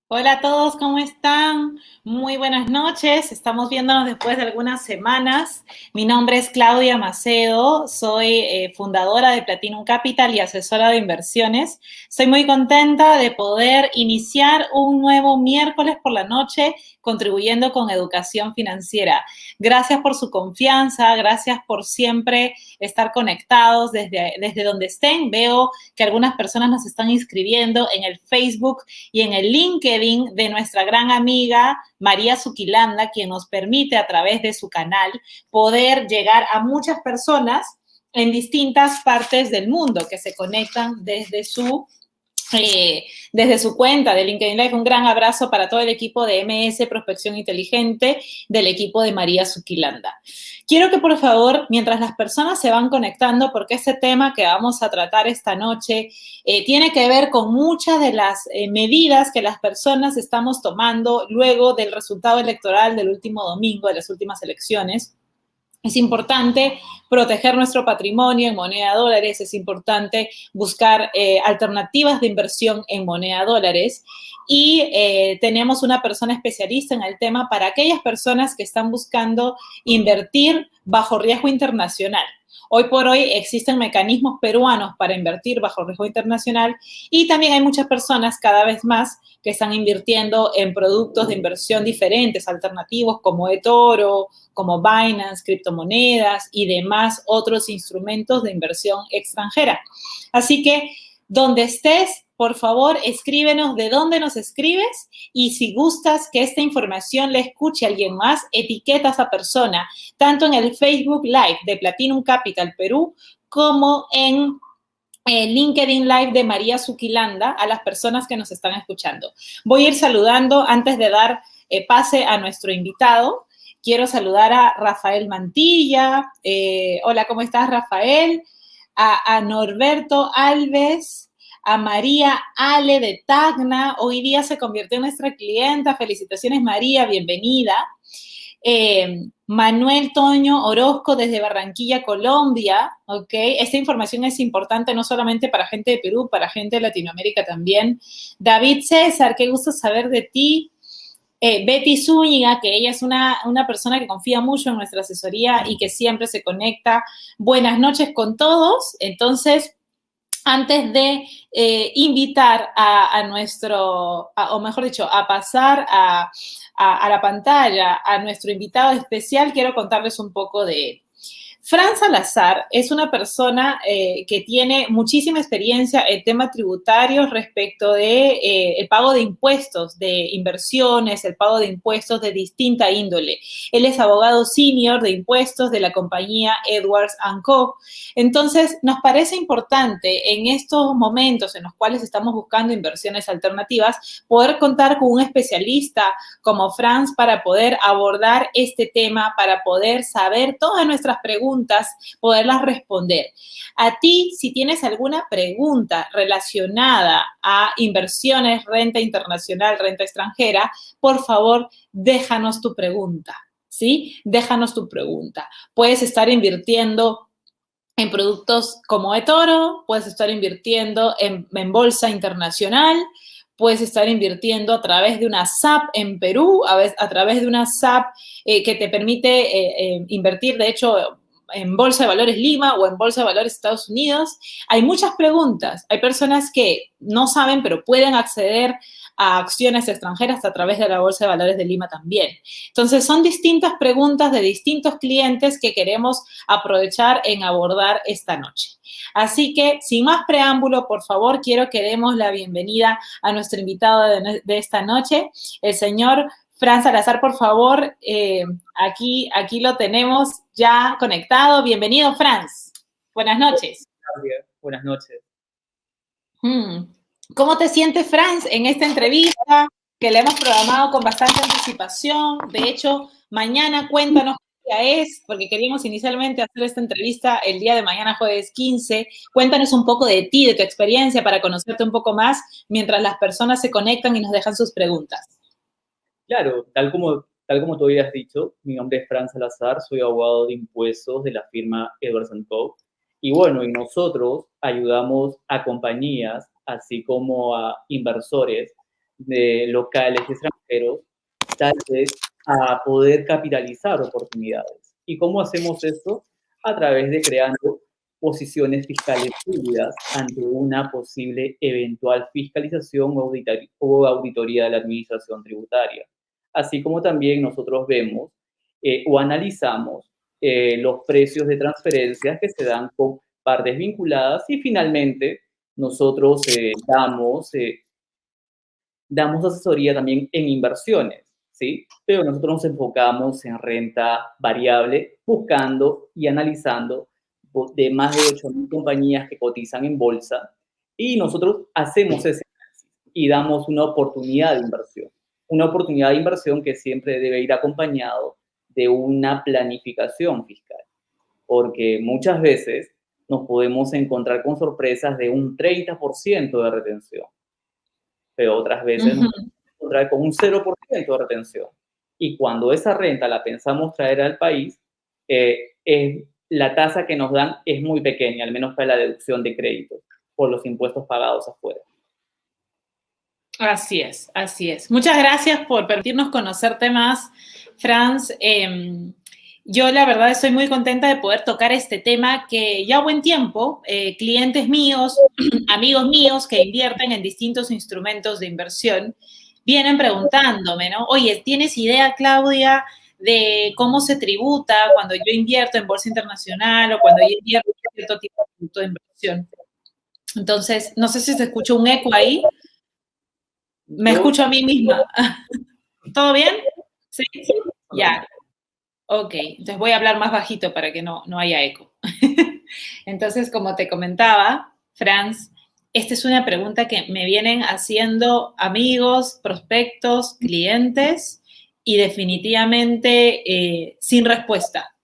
Hola a todos, ¿cómo están? Muy buenas noches. Estamos viéndonos después de algunas semanas. Mi nombre es Claudia Macedo, soy fundadora de Platinum Capital y asesora de inversiones. Estoy muy contenta de poder iniciar un nuevo miércoles por la noche contribuyendo con educación financiera. Gracias por su confianza, gracias por siempre estar conectados desde donde estén. Veo que algunas personas nos están inscribiendo en el Facebook y en el LinkedIn de nuestra gran amiga María Suquilanda, quien nos permite a través de su canal poder llegar a muchas personas en distintas partes del mundo que se conectan desde su cuenta de LinkedIn Live. Un gran abrazo para todo el equipo de MS Prospección Inteligente, del equipo de María Suquilanda. Quiero que por favor, mientras las personas se van conectando, porque este tema que vamos a tratar esta noche tiene que ver con muchas de las medidas que las personas estamos tomando luego del resultado electoral del último domingo, de las últimas elecciones. Es importante proteger nuestro patrimonio en moneda dólares, es importante buscar alternativas de inversión en moneda dólares y tenemos una persona especialista en el tema para aquellas personas que están buscando invertir bajo riesgo internacional. Hoy por hoy existen mecanismos peruanos para invertir bajo riesgo internacional y también hay muchas personas cada vez más que están invirtiendo en productos de inversión diferentes, alternativos como eToro, como Binance, criptomonedas y demás otros instrumentos de inversión extranjera. Así que donde estés, por favor, escríbenos de dónde nos escribes y si gustas que esta información la escuche alguien más, etiqueta a esa persona, tanto en el Facebook Live de Platinum Capital Perú como en LinkedIn Live de María Suquilanda a las personas que nos están escuchando. Voy a ir saludando antes de dar pase a nuestro invitado. Quiero saludar a Rafael Mantilla. Hola, ¿cómo estás, Rafael? A Norberto Alves, a María Ale de Tacna. Hoy día se convirtió en nuestra clienta. Felicitaciones, María, bienvenida. Manuel Toño Orozco desde Barranquilla, Colombia, ¿ok? Esta información es importante no solamente para gente de Perú, para gente de Latinoamérica también. David César, qué gusto saber de ti. Betty Zúñiga, que ella es una persona que confía mucho en nuestra asesoría y que siempre se conecta. Buenas noches con todos. Entonces, antes de invitar a nuestro, o mejor dicho, a pasar a la pantalla a nuestro invitado especial, quiero contarles un poco de él. Fran Salazar es una persona que tiene muchísima experiencia en temas tributarios respecto de el pago de impuestos, de inversiones, el pago de impuestos de distinta índole. Él es abogado senior de impuestos de la compañía Edwards & Co. Entonces, nos parece importante en estos momentos en los cuales estamos buscando inversiones alternativas, poder contar con un especialista como Franz para poder abordar este tema, para poder saber todas nuestras preguntas, poderlas responder. A ti, si tienes alguna pregunta relacionada a inversiones, renta internacional, renta extranjera, por favor, déjanos tu pregunta, ¿sí? Déjanos tu pregunta. Puedes estar invirtiendo en productos como eToro, puedes estar invirtiendo en bolsa internacional, puedes estar invirtiendo a través de una SAP en Perú, a través de una SAP que te permite invertir, de hecho, en Bolsa de Valores Lima o en Bolsa de Valores Estados Unidos. Hay muchas preguntas. Hay personas que no saben, pero pueden acceder a acciones extranjeras a través de la Bolsa de Valores de Lima también. Entonces, son distintas preguntas de distintos clientes que queremos aprovechar en abordar esta noche. Así que, sin más preámbulo, por favor, quiero que demos la bienvenida a nuestro invitado de esta noche, el señor Fran Salazar, por favor. Aquí lo tenemos ya conectado. Bienvenido, Franz. Buenas noches. Buenas noches. ¿Cómo te sientes, Franz, en esta entrevista que le hemos programado con bastante anticipación? De hecho, mañana cuéntanos qué día es, porque queríamos inicialmente hacer esta entrevista el día de mañana, jueves 15. Cuéntanos un poco de ti, de tu experiencia, para conocerte un poco más, mientras las personas se conectan y nos dejan sus preguntas. Claro, tal como tú habías dicho, mi nombre es Fran Salazar, soy abogado de impuestos de la firma Edwards & Co. Y bueno, y nosotros ayudamos a compañías, así como a inversores, de locales y extranjeros, tal vez a poder capitalizar oportunidades. ¿Y cómo hacemos esto? A través de creando posiciones fiscales sólidas ante una posible eventual fiscalización o auditoría de la administración tributaria. Así como también nosotros vemos o analizamos los precios de transferencias que se dan con partes vinculadas y finalmente nosotros damos asesoría también en inversiones, ¿sí? Pero nosotros nos enfocamos en renta variable, buscando y analizando de más de 8.000 compañías que cotizan en bolsa y nosotros hacemos ese análisis y damos una oportunidad de inversión. Una oportunidad de inversión que siempre debe ir acompañado de una planificación fiscal, porque muchas veces nos podemos encontrar con sorpresas de un 30% de retención, pero otras veces nos podemos encontrar con un 0% de retención. Y cuando esa renta la pensamos traer al país, la tasa que nos dan es muy pequeña, al menos para la deducción de créditos por los impuestos pagados afuera. Así es, así es. Muchas gracias por permitirnos conocerte más, Franz. Yo la verdad estoy muy contenta de poder tocar este tema que ya buen tiempo, clientes míos, amigos míos que invierten en distintos instrumentos de inversión, vienen preguntándome, ¿no? Oye, ¿tienes idea, Claudia, de cómo se tributa cuando yo invierto en bolsa internacional o cuando yo invierto en cierto tipo de producto de inversión? Entonces, no sé si se escucha un eco ahí. Me escucho a mí misma. ¿Todo bien? Sí. Ya. Ok, entonces voy a hablar más bajito para que no haya eco. Entonces, como te comentaba, Franz, esta es una pregunta que me vienen haciendo amigos, prospectos, clientes y definitivamente sin respuesta,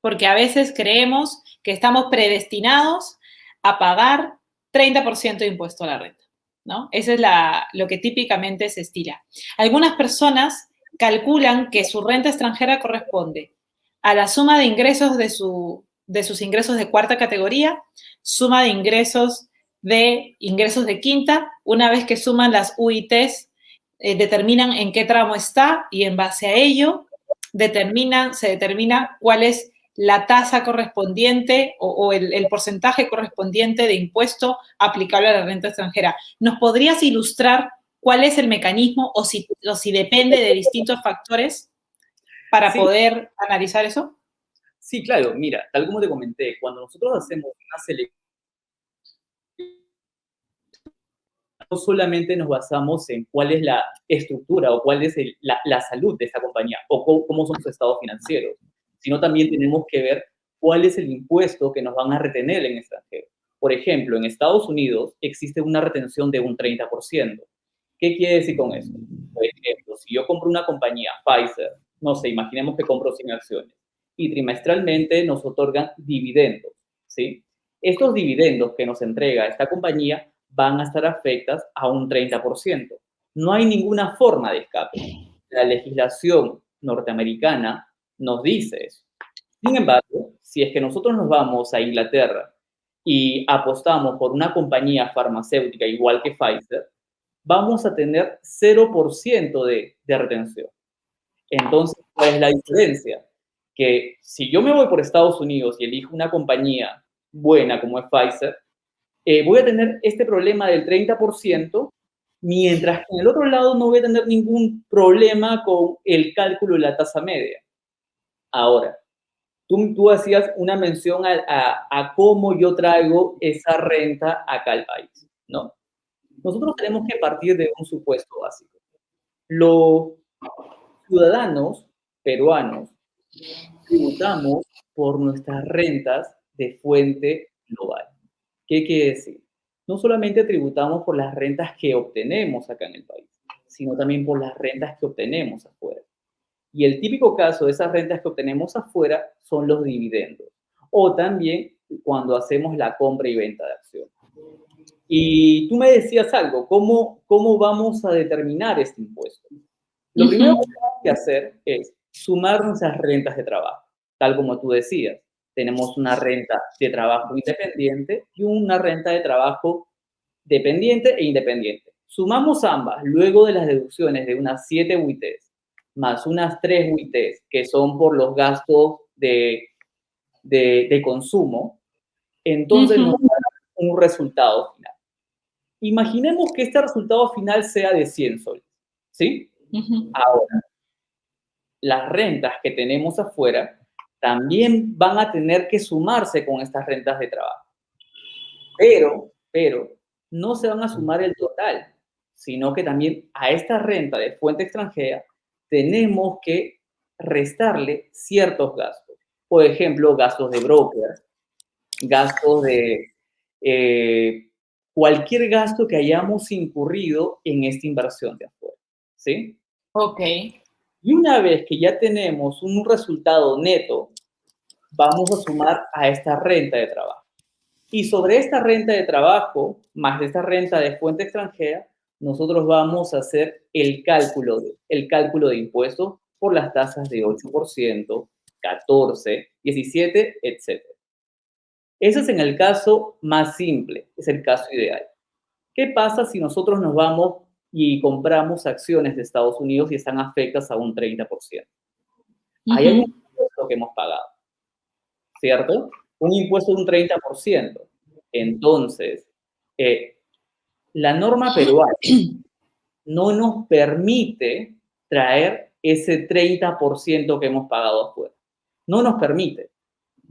porque a veces creemos que estamos predestinados a pagar 30% de impuesto a la renta, ¿no? Eso es lo que típicamente se estila. Algunas personas calculan que su renta extranjera corresponde a la suma de ingresos de sus ingresos de cuarta categoría, suma de ingresos de quinta, una vez que suman las UITs, determinan en qué tramo está y en base a ello se determina cuál es la tasa correspondiente o el porcentaje correspondiente de impuesto aplicable a la renta extranjera. ¿Nos podrías ilustrar cuál es el mecanismo o si depende de distintos factores para poder analizar eso? Sí, claro. Mira, tal como te comenté, cuando nosotros hacemos una selección, no solamente nos basamos en cuál es la estructura o cuál es la salud de esa compañía o cómo son sus estados financieros, sino también tenemos que ver cuál es el impuesto que nos van a retener en extranjero. Por ejemplo, en Estados Unidos existe una retención de un 30%. ¿Qué quiere decir con eso? Por ejemplo, si yo compro una compañía, Pfizer, no sé, imaginemos que compro 100 acciones y trimestralmente nos otorgan dividendos, ¿sí? Estos dividendos que nos entrega esta compañía van a estar afectas a un 30%. No hay ninguna forma de escape. La legislación norteamericana nos dice eso. Sin embargo, si es que nosotros nos vamos a Inglaterra y apostamos por una compañía farmacéutica igual que Pfizer, vamos a tener 0% de retención. Entonces, ¿cuál es la diferencia? Que si yo me voy por Estados Unidos y elijo una compañía buena como es Pfizer, voy a tener este problema del 30%, mientras que en el otro lado no voy a tener ningún problema con el cálculo de la tasa media. Ahora, tú hacías una mención a cómo yo traigo esa renta acá al país, ¿no? Nosotros tenemos que partir de un supuesto básico. Los ciudadanos peruanos tributamos por nuestras rentas de fuente global. ¿Qué quiere decir? No solamente tributamos por las rentas que obtenemos acá en el país, sino también por las rentas que obtenemos afuera. Y el típico caso de esas rentas que obtenemos afuera son los dividendos. O también cuando hacemos la compra y venta de acciones. Y tú me decías algo, ¿cómo vamos a determinar este impuesto? Lo primero que tenemos que hacer es sumar nuestras rentas de trabajo, tal como tú decías. Tenemos una renta de trabajo independiente y una renta de trabajo dependiente e independiente. Sumamos ambas, luego de las deducciones de unas 7 UITs, más unas 3 UITs, que son por los gastos de consumo, entonces nos da un resultado final. Imaginemos que este resultado final sea de 100 soles, ¿sí? Ahora, las rentas que tenemos afuera también van a tener que sumarse con estas rentas de trabajo. Pero no se van a sumar el total, sino que también a esta renta de fuente extranjera tenemos que restarle ciertos gastos. Por ejemplo, gastos de broker, gastos de cualquier gasto que hayamos incurrido en esta inversión de afuera, ¿sí? Ok. Y una vez que ya tenemos un resultado neto, vamos a sumar a esta renta de trabajo. Y sobre esta renta de trabajo, más esta renta de fuente extranjera, nosotros vamos a hacer el cálculo de impuestos por las tasas de 8%, 14, 17, etc. Eso es en el caso más simple, es el caso ideal. ¿Qué pasa si nosotros nos vamos y compramos acciones de Estados Unidos y están afectas a un 30%? Ahí hay un impuesto que hemos pagado, ¿cierto? Un impuesto de un 30%. Entonces, la norma peruana no nos permite traer ese 30% que hemos pagado afuera. No nos permite.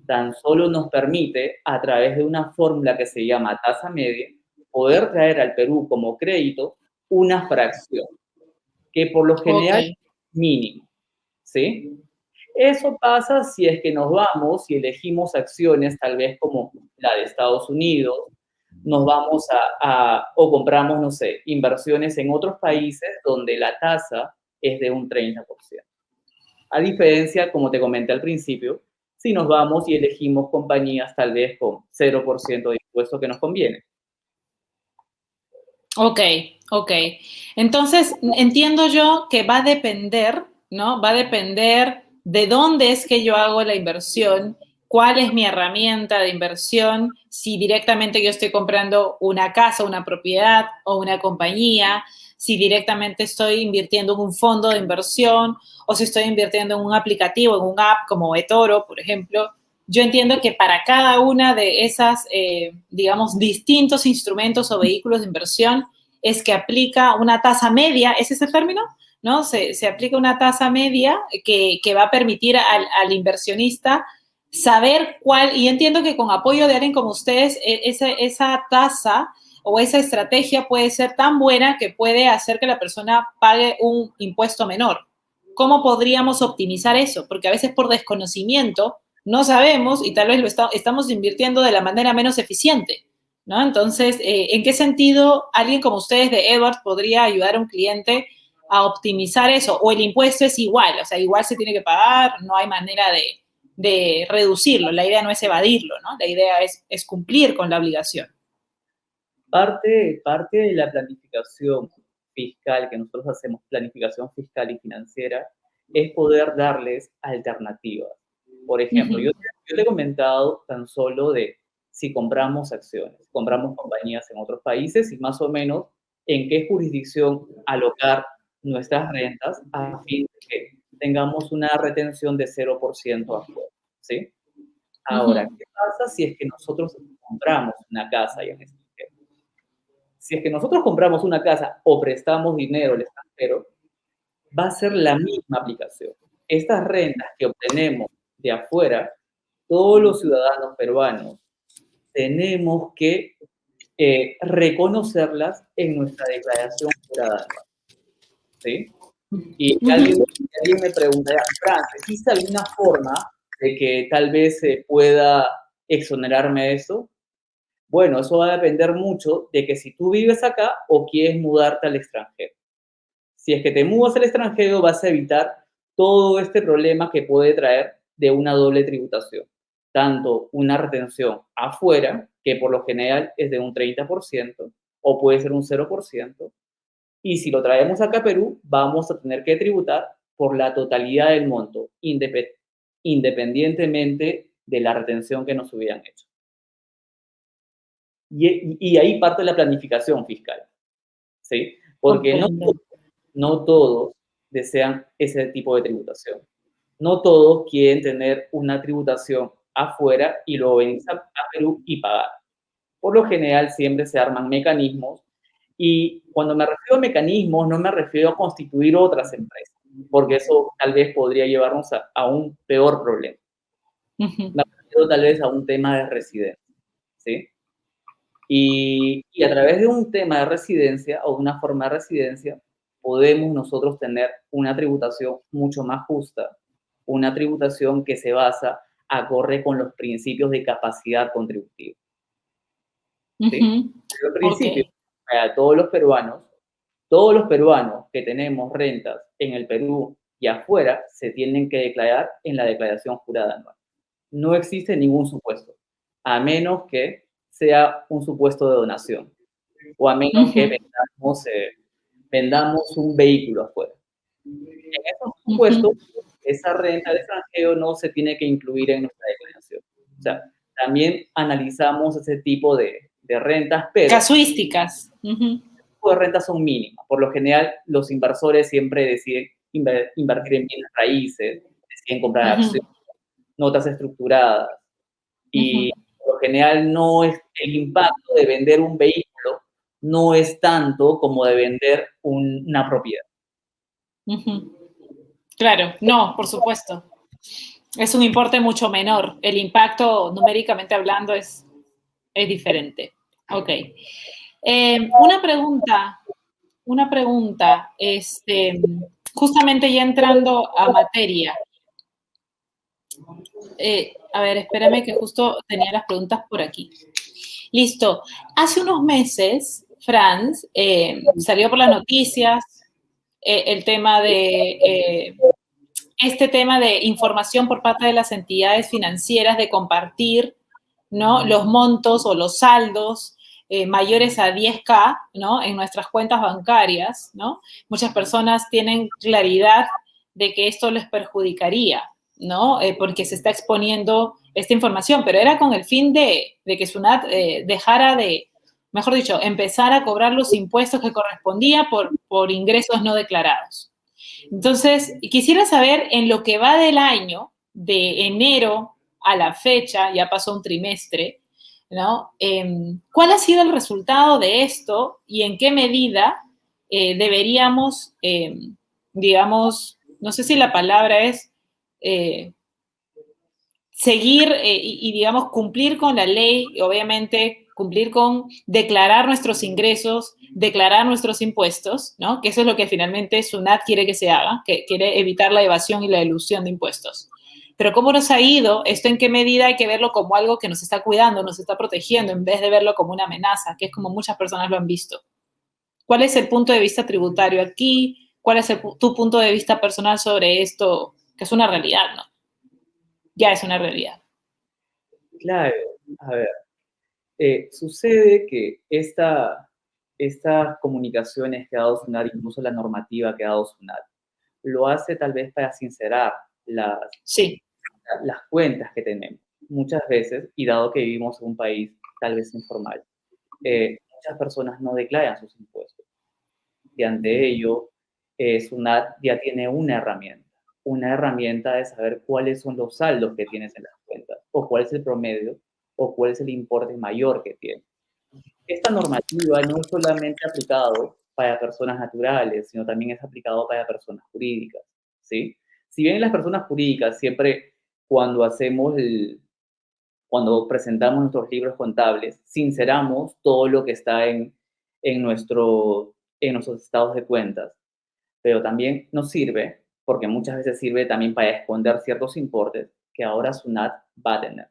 Tan solo nos permite, a través de una fórmula que se llama tasa media, poder traer al Perú como crédito una fracción, que por lo general es mínimo, ¿sí? Eso pasa si es que nos vamos y elegimos acciones tal vez como la de Estados Unidos, nos vamos o compramos, no sé, inversiones en otros países donde la tasa es de un 30%. A diferencia, como te comenté al principio, si nos vamos y elegimos compañías tal vez con 0% de impuesto que nos conviene. Ok. Entonces, entiendo yo que va a depender, ¿no? Va a depender de dónde es que yo hago la inversión, cuál es mi herramienta de inversión, si directamente yo estoy comprando una casa, una propiedad o una compañía, si directamente estoy invirtiendo en un fondo de inversión o si estoy invirtiendo en un aplicativo, en un app como eToro, por ejemplo. Yo entiendo que para cada una de esas, digamos, distintos instrumentos o vehículos de inversión es que aplica una tasa media, ¿es ese término? ¿No? Se aplica una tasa media que va a permitir al inversionista saber cuál, y entiendo que con apoyo de alguien como ustedes, esa tasa o esa estrategia puede ser tan buena que puede hacer que la persona pague un impuesto menor. ¿Cómo podríamos optimizar eso? Porque a veces por desconocimiento no sabemos y tal vez estamos invirtiendo de la manera menos eficiente, ¿no? Entonces, ¿en qué sentido alguien como ustedes de Edwards podría ayudar a un cliente a optimizar eso? ¿O el impuesto es igual? O sea, igual se tiene que pagar, no hay manera de reducirlo. La idea no es evadirlo, ¿no? La idea es cumplir con la obligación. Parte de la planificación fiscal que nosotros hacemos, planificación fiscal y financiera, es poder darles alternativas. Por ejemplo, yo te he comentado tan solo de si compramos acciones, compramos compañías en otros países y más o menos en qué jurisdicción alocar nuestras rentas a fin de que tengamos una retención de 0% afuera, ¿sí? Ahora, ¿qué pasa si es que nosotros compramos una casa y en este si es que nosotros compramos una casa o prestamos dinero al extranjero, va a ser la misma aplicación. Estas rentas que obtenemos de afuera, todos los ciudadanos peruanos tenemos que reconocerlas en nuestra declaración jurada. ¿Sí? Y alguien me pregunta, Fran, ¿existe alguna forma de que tal vez se pueda exonerarme de eso? Bueno, eso va a depender mucho de que si tú vives acá o quieres mudarte al extranjero. Si es que te mudas al extranjero, vas a evitar todo este problema que puede traer de una doble tributación. Tanto una retención afuera, que por lo general es de un 30%, o puede ser un 0%, y si lo traemos acá a Perú, vamos a tener que tributar por la totalidad del monto, independientemente de la retención que nos hubieran hecho. Y ahí parte la planificación fiscal. ¿sí? Porque Comprendo. no todos desean ese tipo de tributación. No todos quieren tener una tributación afuera y luego venir a Perú y pagar. Por lo general siempre se arman mecanismos y cuando me refiero a mecanismos no me refiero a constituir otras empresas, porque eso tal vez podría llevarnos a un peor problema. Ujú, Me refiero tal vez a un tema de residencia, ¿sí? Y a través de un tema de residencia o una forma de residencia, podemos nosotros tener una tributación mucho más justa, una tributación que se basa acorde con los principios de capacidad contributiva, ¿sí? ujú. El Ok. principio para todos los peruanos que tenemos rentas en el Perú y afuera se tienen que declarar en la declaración jurada anual. No existe ningún supuesto, a menos que sea un supuesto de donación o a menos que Ujú, vendamos un vehículo afuera. En esos ujú. supuestos, esa renta de extranjero no se tiene que incluir en nuestra declaración. O sea, también analizamos ese tipo de rentas, pero Casuísticas. Ujú, tipo de rentas son mínimas. Por lo general, los inversores siempre deciden invertir en bienes raíces, deciden comprar ujú, acciones, notas estructuradas, y ujú, por lo general no es el impacto de vender un vehículo no es tanto como de vender una propiedad. ujú. Claro, no, por supuesto. Es un importe mucho menor. El impacto, numéricamente hablando, es diferente. Ok. Una pregunta, justamente ya entrando a materia. A ver, espérame que justo tenía las preguntas por aquí. Listo. Hace unos meses, Franz, salió por las noticias el tema este tema de información por parte de las entidades financieras de compartir, ¿no? Los montos o los saldos mayores a 10K, ¿no? En nuestras cuentas bancarias, ¿no? Muchas personas tienen claridad de que esto les perjudicaría, ¿no? Porque se está exponiendo esta información, pero era con el fin de que SUNAT dejara de, mejor dicho, empezar a cobrar los impuestos que correspondía por ingresos no declarados. Entonces, quisiera saber en lo que va del año, de enero a la fecha, ya pasó un trimestre, ¿no? ¿Cuál ha sido el resultado de esto y en qué medida deberíamos, digamos, no sé si la palabra es eh, seguir digamos, cumplir con la ley, obviamente cumplir con declarar nuestros ingresos, declarar nuestros impuestos, ¿no? Que eso es lo que finalmente SUNAT quiere que se haga, que quiere evitar la evasión y la elusión de impuestos. Pero ¿cómo nos ha ido? ¿Esto en qué medida hay que verlo como algo que nos está cuidando, nos está protegiendo, en vez de verlo como una amenaza, que es como muchas personas lo han visto? ¿Cuál es el punto de vista tributario aquí? ¿Cuál es tu punto de vista personal sobre esto, que es una realidad, ¿no? Ya es una realidad. Claro, a ver, sucede que estas comunicaciones que ha dado SUNAT, incluso la normativa que ha dado SUNAT, lo hace tal vez para sincerar Sí. las cuentas que tenemos. Muchas veces, y dado que vivimos en un país tal vez informal, muchas personas no declaran sus impuestos. Y ante ello, SUNAT ya tiene una herramienta de saber cuáles son los saldos que tienes en las cuentas, o cuál es el promedio, o cuál es el importe mayor que tienes. Esta normativa no es solamente aplicado para personas naturales, sino también es aplicado para personas jurídicas, ¿sí? Si bien las personas jurídicas siempre cuando cuando presentamos nuestros libros contables, sinceramos todo lo que está en, nuestro, en nuestros estados de cuentas, pero también nos sirve, porque muchas veces sirve también para esconder ciertos importes que ahora SUNAT va a tener.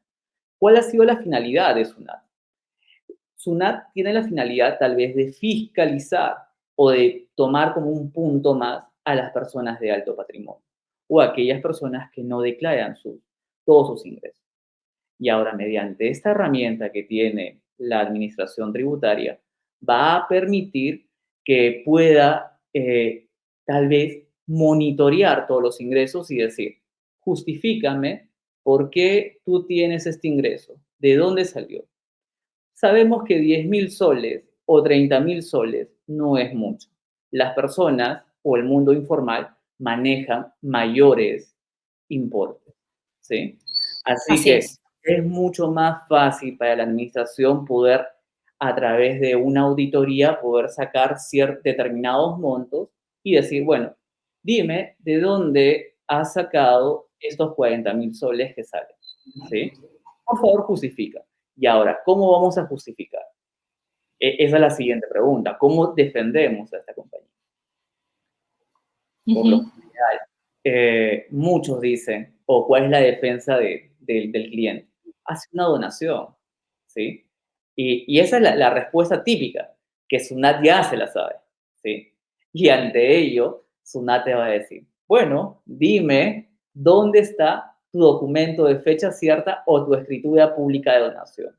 ¿Cuál ha sido la finalidad de SUNAT? SUNAT tiene la finalidad tal vez de fiscalizar o de tomar como un punto más a las personas de alto patrimonio o a aquellas personas que no declaran todos sus ingresos. Y ahora, mediante esta herramienta que tiene la administración tributaria, va a permitir que pueda tal vez monitorear todos los ingresos y decir, justifícame por qué tú tienes este ingreso, de dónde salió. Sabemos que 10.000 soles o 30.000 soles no es mucho. Las personas o el mundo informal manejan mayores importes, ¿sí? Así Así que es. es mucho más fácil para la administración poder, a través de una auditoría, poder sacar determinados montos y decir, bueno, dime de dónde has sacado estos 40.000 soles que salen, ¿sí? Por favor, justifica. Y ahora, ¿cómo vamos a justificar? Esa es la siguiente pregunta. ¿Cómo defendemos a esta compañía? Por lo Ujú. general, muchos dicen, o cuál es la defensa del cliente. Hace una donación, ¿sí? Y esa es la respuesta típica, que Sunat ya se la sabe, ¿sí? Y ante ello, Sunat te va a decir, bueno, dime dónde está tu documento de fecha cierta o tu escritura pública de donación.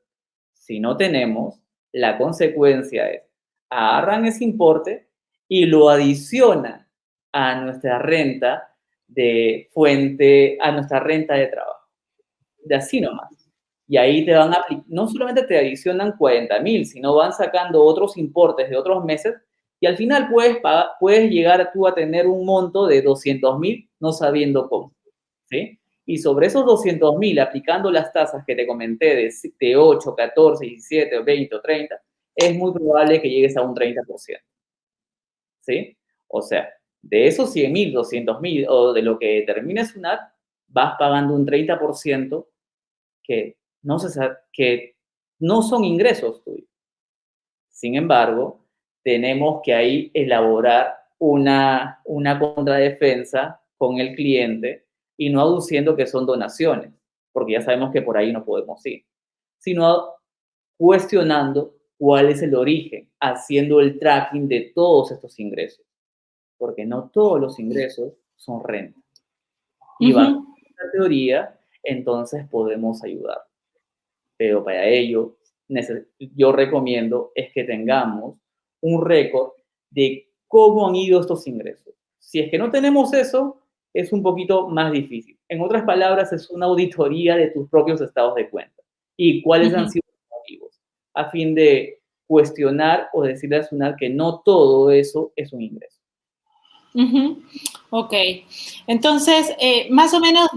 Si no tenemos, la consecuencia es, agarran ese importe y lo adicionan a nuestra renta de fuente, a nuestra renta de trabajo. De así nomás. Y ahí te van a aplicar, no solamente te adicionan 40.000, sino van sacando otros importes de otros meses y al final puedes llegar tú a tener un monto de 200.000 no sabiendo cómo, ¿sí? Y sobre esos 200.000, aplicando las tasas que te comenté de 8, 14, 17, 20 o 30, es muy probable que llegues a un 30%, ¿sí? O sea, de esos 100.000, 200.000 o de lo que determine SUNAT, vas pagando un 30% que que no son ingresos tuyos. Sin embargo, tenemos que ahí elaborar una contradefensa con el cliente y no aduciendo que son donaciones, porque ya sabemos que por ahí no podemos ir, sino cuestionando cuál es el origen, haciendo el tracking de todos estos ingresos, porque no todos los ingresos son renta. Y bajo Ujú. esta teoría, entonces podemos ayudar. Pero para ello, yo recomiendo es que tengamos un récord de cómo han ido estos ingresos. Si es que no tenemos eso, es un poquito más difícil. En otras palabras, es una auditoría de tus propios estados de cuenta y cuáles han Ujú. sido los motivos, a fin de cuestionar o decirle a SUNAT que no todo eso es un ingreso. Ujú. Ok. Entonces, más o menos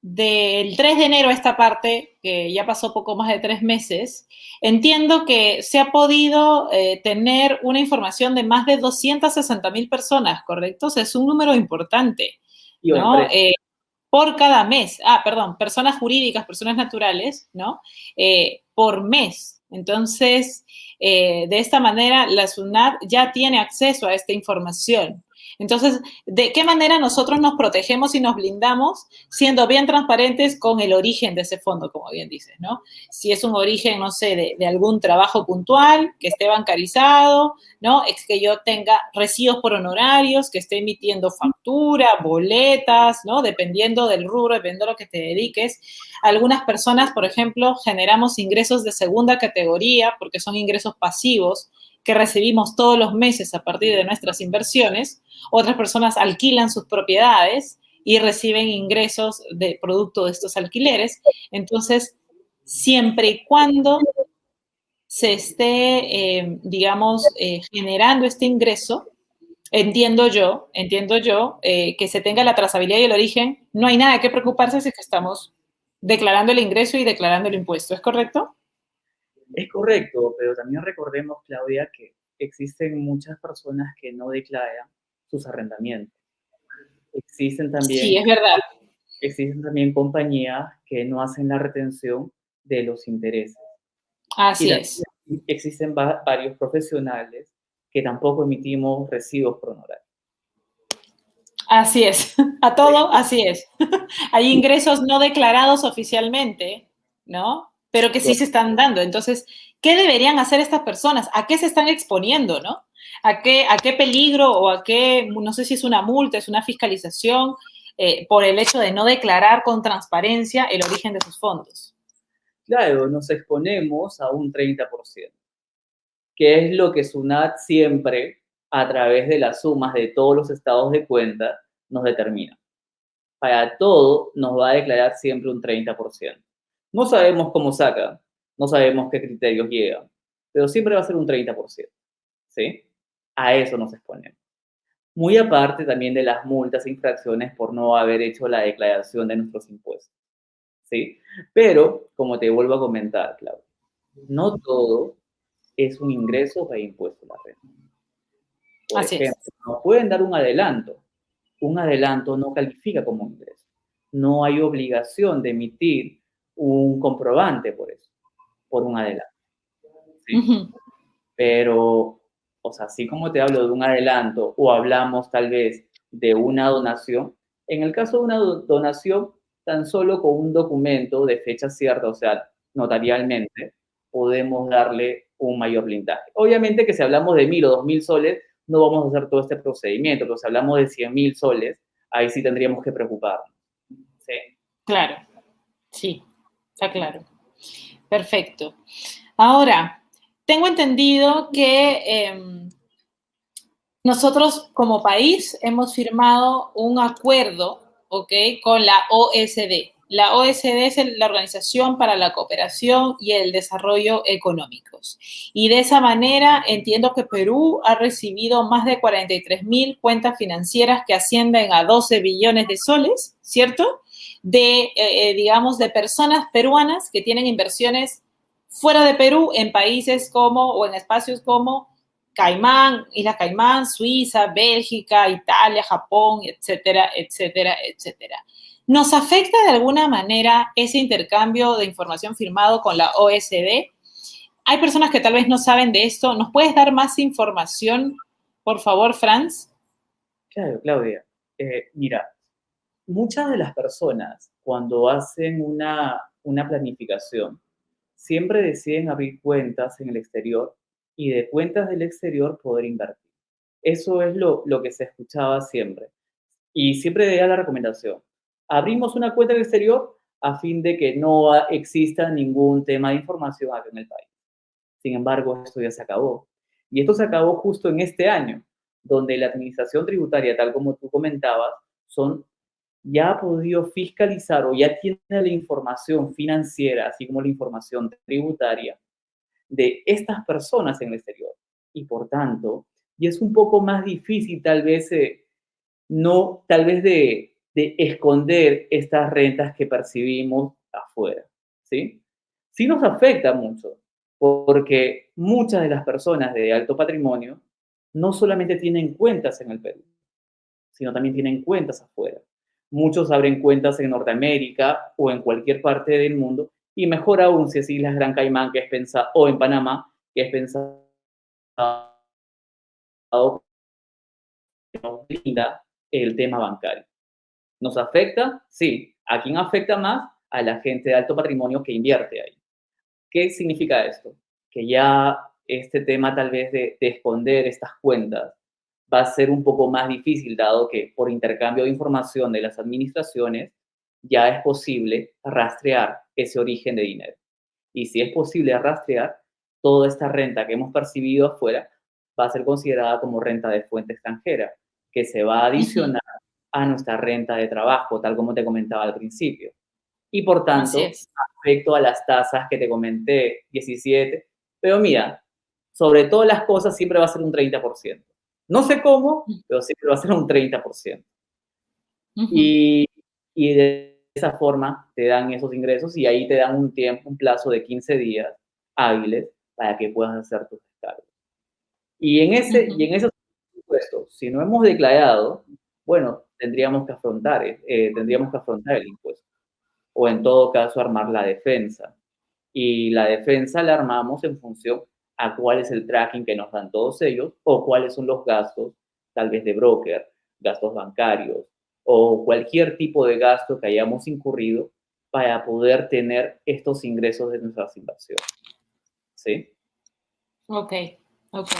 del 3 de enero a esta parte, que ya pasó poco más de 3 meses, entiendo que se ha podido tener una información de más de 260.000 personas, ¿correcto? O sea, es un número importante, Y o ¿no? empresas. Por cada mes. Ah, perdón, personas jurídicas, personas naturales, ¿no? Por mes. Entonces, de esta manera, la SUNAT ya tiene acceso a esta información. Entonces, ¿de qué manera nosotros nos protegemos y nos blindamos siendo bien transparentes con el origen de ese fondo, como bien dices, ¿no? Si es un origen, no sé, de algún trabajo puntual que esté bancarizado, ¿no? Es que yo tenga recibos por honorarios, que esté emitiendo factura, boletas, ¿no? Dependiendo del rubro, dependiendo de lo que te dediques. Algunas personas, por ejemplo, generamos ingresos de segunda categoría porque son ingresos pasivos que recibimos todos los meses a partir de nuestras inversiones. Otras personas alquilan sus propiedades y reciben ingresos de producto de estos alquileres. Entonces, siempre y cuando se esté, digamos, generando este ingreso, entiendo yo, que se tenga la trazabilidad y el origen, no hay nada de qué preocuparse si es que estamos declarando el ingreso y declarando el impuesto, ¿es correcto? Es correcto, pero también recordemos, Claudia, que existen muchas personas que no declaran sus arrendamientos. Existen Sí, también, es verdad. existen también compañías que no hacen la retención de los intereses. Y Así es. también existen varios profesionales que tampoco emitimos recibos por honorario. Así es. A todo, así es. Hay ingresos no declarados oficialmente, ¿no? Pero que sí se están dando. Entonces, ¿qué deberían hacer estas personas? ¿A qué se están exponiendo, no? A qué peligro o a qué, no sé si es una multa, es una fiscalización, por el hecho de no declarar con transparencia el origen de sus fondos? Claro, nos exponemos a un 30%, que es lo que SUNAT siempre, a través de las sumas de todos los estados de cuenta, nos determina. Para todo nos va a declarar siempre un 30%. No sabemos cómo sacan, no sabemos qué criterios llegan, pero siempre va a ser un 30%, ¿sí? A eso nos exponemos. Muy aparte también de las multas e infracciones por no haber hecho la declaración de nuestros impuestos, ¿sí? Pero, como te vuelvo a comentar, Claudia, no todo es un ingreso para impuesto a la renta. Por Así es. ejemplo, nos pueden dar un adelanto. Un adelanto no califica como ingreso. No hay obligación de emitir un comprobante por eso, por un adelanto, ¿sí? Ujú. Pero, o sea, así como te hablo de un adelanto o hablamos tal vez de una donación, en el caso de una donación, tan solo con un documento de fecha cierta, o sea, notarialmente, podemos darle un mayor blindaje. Obviamente que si hablamos de 1.000 o 2.000 soles, no vamos a hacer todo este procedimiento, pero si hablamos de 100.000 soles, ahí sí tendríamos que preocuparnos. ¿Sí? Claro, sí, está claro. Perfecto. Ahora, tengo entendido que nosotros como país hemos firmado un acuerdo, ¿ok?, con la OSD. La OSD es la Organización para la Cooperación y el Desarrollo Económicos. Y de esa manera entiendo que Perú ha recibido más de 43.000 cuentas financieras que ascienden a 12 billones de soles, ¿cierto? Digamos, de personas peruanas que tienen inversiones fuera de Perú en países como o en espacios como Caimán, Islas Caimán, Suiza, Bélgica, Italia, Japón, etcétera, etcétera, etcétera. ¿Nos afecta de alguna manera ese intercambio de información firmado con la OSD? Hay personas que tal vez no saben de esto. ¿Nos puedes dar más información, por favor, Franz? Claro, Claudia. Mira, muchas de las personas cuando hacen una planificación, siempre deciden abrir cuentas en el exterior y de cuentas del exterior poder invertir. Eso es lo que se escuchaba siempre. Y siempre veía la recomendación. Abrimos una cuenta en el exterior a fin de que no exista ningún tema de información acá en el país. Sin embargo, esto ya se acabó. Y esto se acabó justo en este año, donde la administración tributaria, tal como tú comentabas, ya ha podido fiscalizar o ya tiene la información financiera, así como la información tributaria de estas personas en el exterior. Y por tanto, y es un poco más difícil tal vez, no, tal vez de esconder estas rentas que percibimos afuera, ¿sí? Sí nos afecta mucho, porque muchas de las personas de alto patrimonio no solamente tienen cuentas en el Perú, sino también tienen cuentas afuera. Muchos abren cuentas en Norteamérica o en cualquier parte del mundo, y mejor aún si es Islas Gran Caimán, que es pensado, o en Panamá, que es pensado que nos brinda el tema bancario. ¿Nos afecta? Sí. ¿A quién afecta más? A la gente de alto patrimonio que invierte ahí. ¿Qué significa esto? Que ya este tema tal vez de esconder estas cuentas va a ser un poco más difícil, dado que por intercambio de información de las administraciones ya es posible rastrear ese origen de dinero. Y si es posible rastrear, toda esta renta que hemos percibido afuera va a ser considerada como renta de fuente extranjera, que se va a adicionar a nuestra renta de trabajo, tal como te comentaba al principio. Y por Así tanto, es. afecto a las tasas que te comenté, 17, pero mira, sobre todas las cosas siempre va a ser un 30%. No sé cómo, pero siempre va a ser un 30%. Y, y de esa forma te dan esos ingresos y ahí te dan un tiempo, un plazo de 15 días hábiles para que puedas hacer tus descargos. Y en ese supuesto, si no hemos declarado, bueno, tendríamos que afrontar el impuesto. O en todo caso, armar la defensa. Y la defensa la armamos en función a cuál es el tracking que nos dan todos ellos o cuáles son los gastos, tal vez de broker, gastos bancarios o cualquier tipo de gasto que hayamos incurrido para poder tener estos ingresos de nuestras inversiones. ¿Sí? Ok, ok.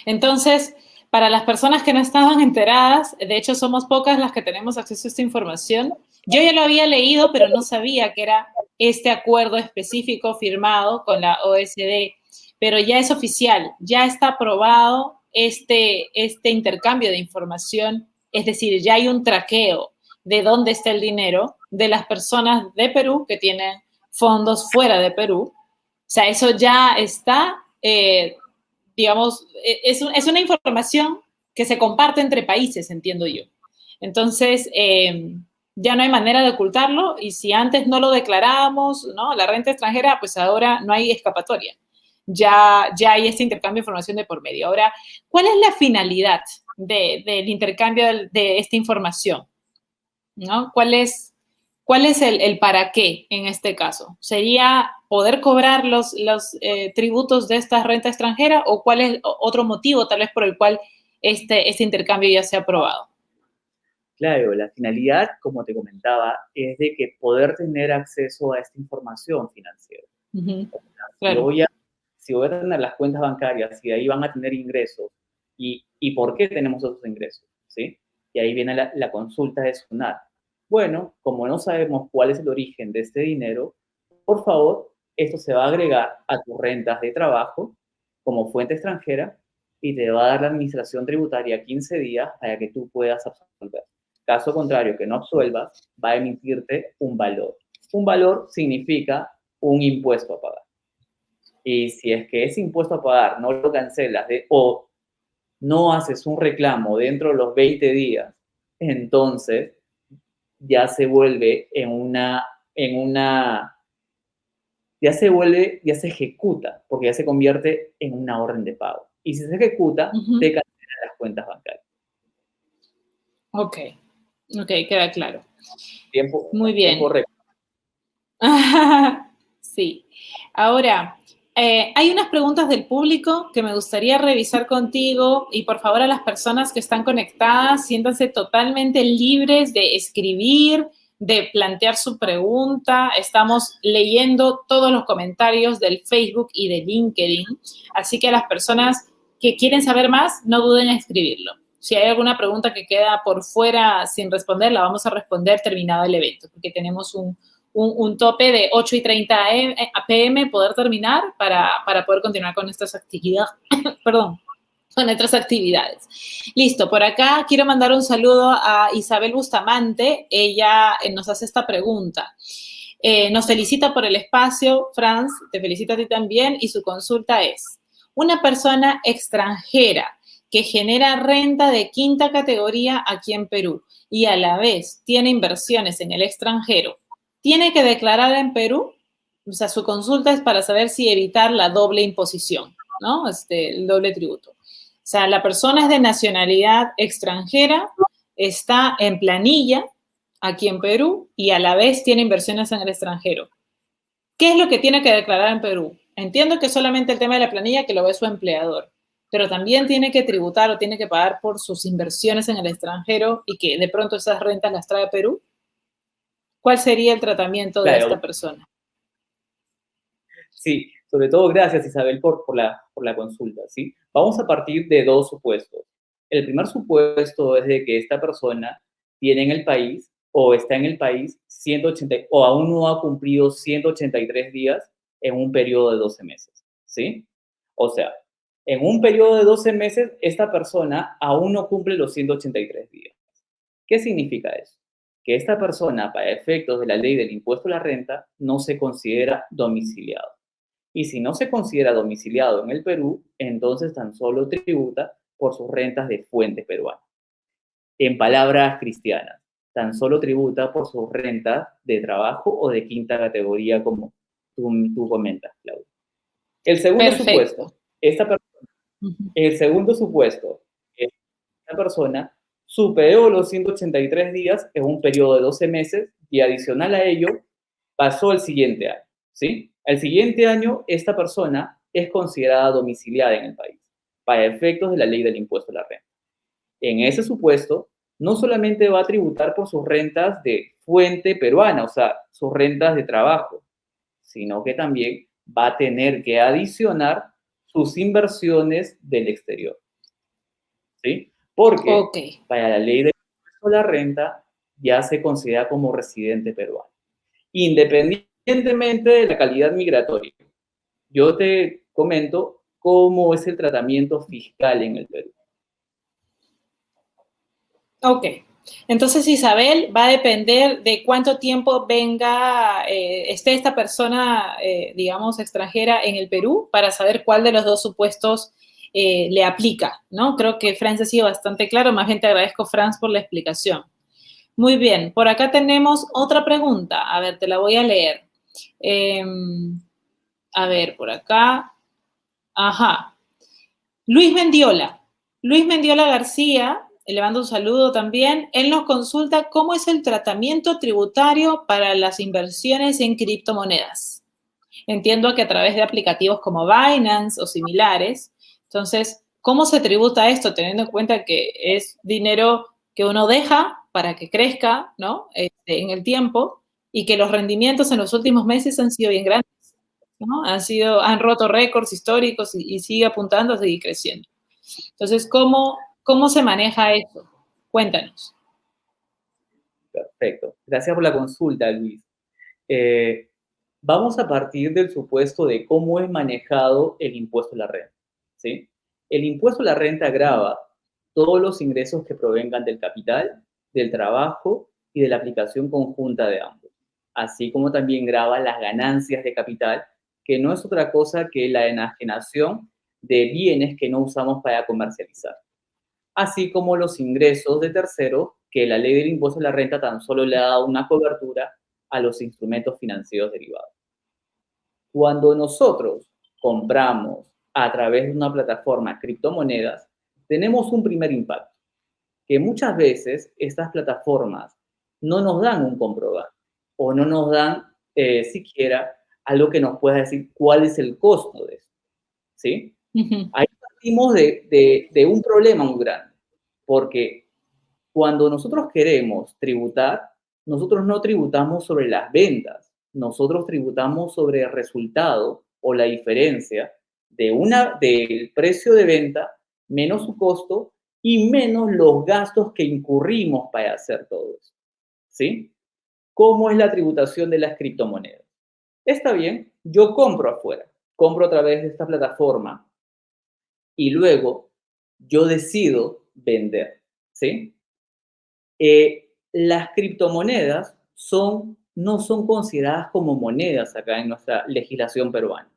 Entonces, para las personas que no estaban enteradas, de hecho somos pocas las que tenemos acceso a esta información. Yo ya lo había leído, pero no sabía que era este acuerdo específico firmado con la OSD, pero ya es oficial, ya está aprobado este intercambio de información, es decir, ya hay un traqueo de dónde está el dinero de las personas de Perú que tienen fondos fuera de Perú. O sea, eso ya está digamos, es una información que se comparte entre países, entiendo yo. Entonces, ya no hay manera de ocultarlo y si antes no lo declarábamos, ¿no? La renta extranjera, pues ahora no hay escapatoria. Ya hay este intercambio de información de por medio. Ahora, ¿cuál es la finalidad del intercambio de esta información? ¿No? ¿Cuál es el para qué en este caso? ¿Sería poder cobrar los tributos de esta renta extranjera o cuál es otro motivo tal vez por el cual este intercambio ya se ha aprobado? Claro, la finalidad, como te comentaba, es de que poder tener acceso a esta información financiera. Uh-huh. Si Claro. voy a tener las cuentas bancarias y ahí van a tener ingresos, ¿y por qué tenemos esos ingresos? ¿Sí? Y ahí viene la consulta de SUNAT. Bueno, como no sabemos cuál es el origen de este dinero, por favor, esto se va a agregar a tus rentas de trabajo como fuente extranjera y te va a dar la administración tributaria 15 días para que tú puedas absolver. Caso contrario, que no absuelvas, va a emitirte un valor. Un valor significa un impuesto a pagar. Y si es que ese impuesto a pagar no lo cancelas o no haces un reclamo dentro de los 20 días, entonces ya se vuelve ya se ejecuta, porque ya se convierte en una orden de pago. Y si se ejecuta, Uh-huh. te cancelan las cuentas bancarias. Ok, queda claro. Tiempo, Muy bien. tiempo récord. Sí. Ahora, hay unas preguntas del público que me gustaría revisar contigo y por favor a las personas que están conectadas, siéntanse totalmente libres de escribir, de plantear su pregunta. Estamos leyendo todos los comentarios del Facebook y de LinkedIn, así que a las personas que quieren saber más, no duden en escribirlo. Si hay alguna pregunta que queda por fuera sin responder, la vamos a responder terminado el evento, porque tenemos un tope de 8:30 p.m. poder terminar para poder continuar con estas actividades. Perdón, con otras actividades. Listo, por acá quiero mandar un saludo a Isabel Bustamante. Ella nos hace esta pregunta. Nos felicita por el espacio, Franz, te felicito a ti también, y su consulta es, una persona extranjera que genera renta de quinta categoría aquí en Perú y a la vez tiene inversiones en el extranjero, ¿tiene que declarar en Perú? O sea, su consulta es para saber si evitar la doble imposición, ¿no? El doble tributo. O sea, la persona es de nacionalidad extranjera, está en planilla aquí en Perú y a la vez tiene inversiones en el extranjero. ¿Qué es lo que tiene que declarar en Perú? Entiendo que solamente el tema de la planilla que lo ve su empleador, pero también tiene que tributar o tiene que pagar por sus inversiones en el extranjero y que de pronto esas rentas las trae Perú. ¿Cuál sería el tratamiento de esta persona? Sí, sobre todo gracias Isabel por la consulta, ¿sí? Vamos a partir de dos supuestos. El primer supuesto es de que esta persona tiene en el país o está en el país 180 o aún no ha cumplido 183 días en un periodo de 12 meses, ¿sí? O sea, en un periodo de 12 meses esta persona aún no cumple los 183 días. ¿Qué significa eso? Que esta persona, para efectos de la ley del impuesto a la renta, no se considera domiciliado. Y si no se considera domiciliado en el Perú, entonces tan solo tributa por sus rentas de fuente peruana. En palabras cristianas, tan solo tributa por sus rentas de trabajo o de quinta categoría, como tú comentas, Claudia. El segundo supuesto, el segundo supuesto, esta persona superó los 183 días en un periodo de 12 meses y adicional a ello pasó el siguiente año, ¿sí? El siguiente año, esta persona es considerada domiciliada en el país para efectos de la ley del impuesto a la renta. En ese supuesto, no solamente va a tributar por sus rentas de fuente peruana, o sea, sus rentas de trabajo, sino que también va a tener que adicionar sus inversiones del exterior, ¿sí? Porque para la ley del impuesto a la renta ya se considera como residente peruano, independientemente de la calidad migratoria. Yo te comento cómo es el tratamiento fiscal en el Perú. Ok, Entonces, Isabel, va a depender de cuánto tiempo esté esta persona, digamos, extranjera en el Perú, para saber cuál de los dos supuestos le aplica, ¿no? Creo que Franz ha sido bastante claro. Más bien te agradezco, Franz, por la explicación. Muy bien, por acá tenemos otra pregunta. A ver, te la voy a leer. A ver, por acá. Ajá. Luis Mendiola. Luis Mendiola García, le mando un saludo también. Él nos consulta cómo es el tratamiento tributario para las inversiones en criptomonedas. Entiendo que a través de aplicativos como Binance o similares. Entonces, ¿cómo se tributa esto? Teniendo en cuenta que es dinero que uno deja para que crezca, ¿no? En el tiempo, y que los rendimientos en los últimos meses han sido bien grandes, ¿no? Han roto récords históricos y sigue apuntando a seguir creciendo. Entonces, ¿cómo se maneja eso? Cuéntanos. Perfecto. Gracias por la consulta, Luis. Vamos a partir del supuesto de cómo es manejado el impuesto a la renta, ¿sí? El impuesto a la renta grava todos los ingresos que provengan del capital, del trabajo y de la aplicación conjunta de ambos, así como también grava las ganancias de capital, que no es otra cosa que la enajenación de bienes que no usamos para comercializar, así como los ingresos de terceros, que la ley del impuesto a la renta tan solo le ha dado una cobertura a los instrumentos financieros derivados. Cuando nosotros compramos a través de una plataforma criptomonedas, tenemos un primer impacto, que muchas veces estas plataformas no nos dan un comprobante o no nos dan siquiera algo que nos pueda decir cuál es el costo de eso, ¿sí? Ahí partimos de un problema muy grande, porque cuando nosotros queremos tributar, nosotros no tributamos sobre las ventas, nosotros tributamos sobre el resultado o la diferencia del precio de venta menos su costo y menos los gastos que incurrimos para hacer todo eso, ¿sí? ¿Cómo es la tributación de las criptomonedas? Está bien, yo compro afuera, compro a través de esta plataforma y luego yo decido vender, ¿sí? Las criptomonedas no son consideradas como monedas acá en nuestra legislación peruana,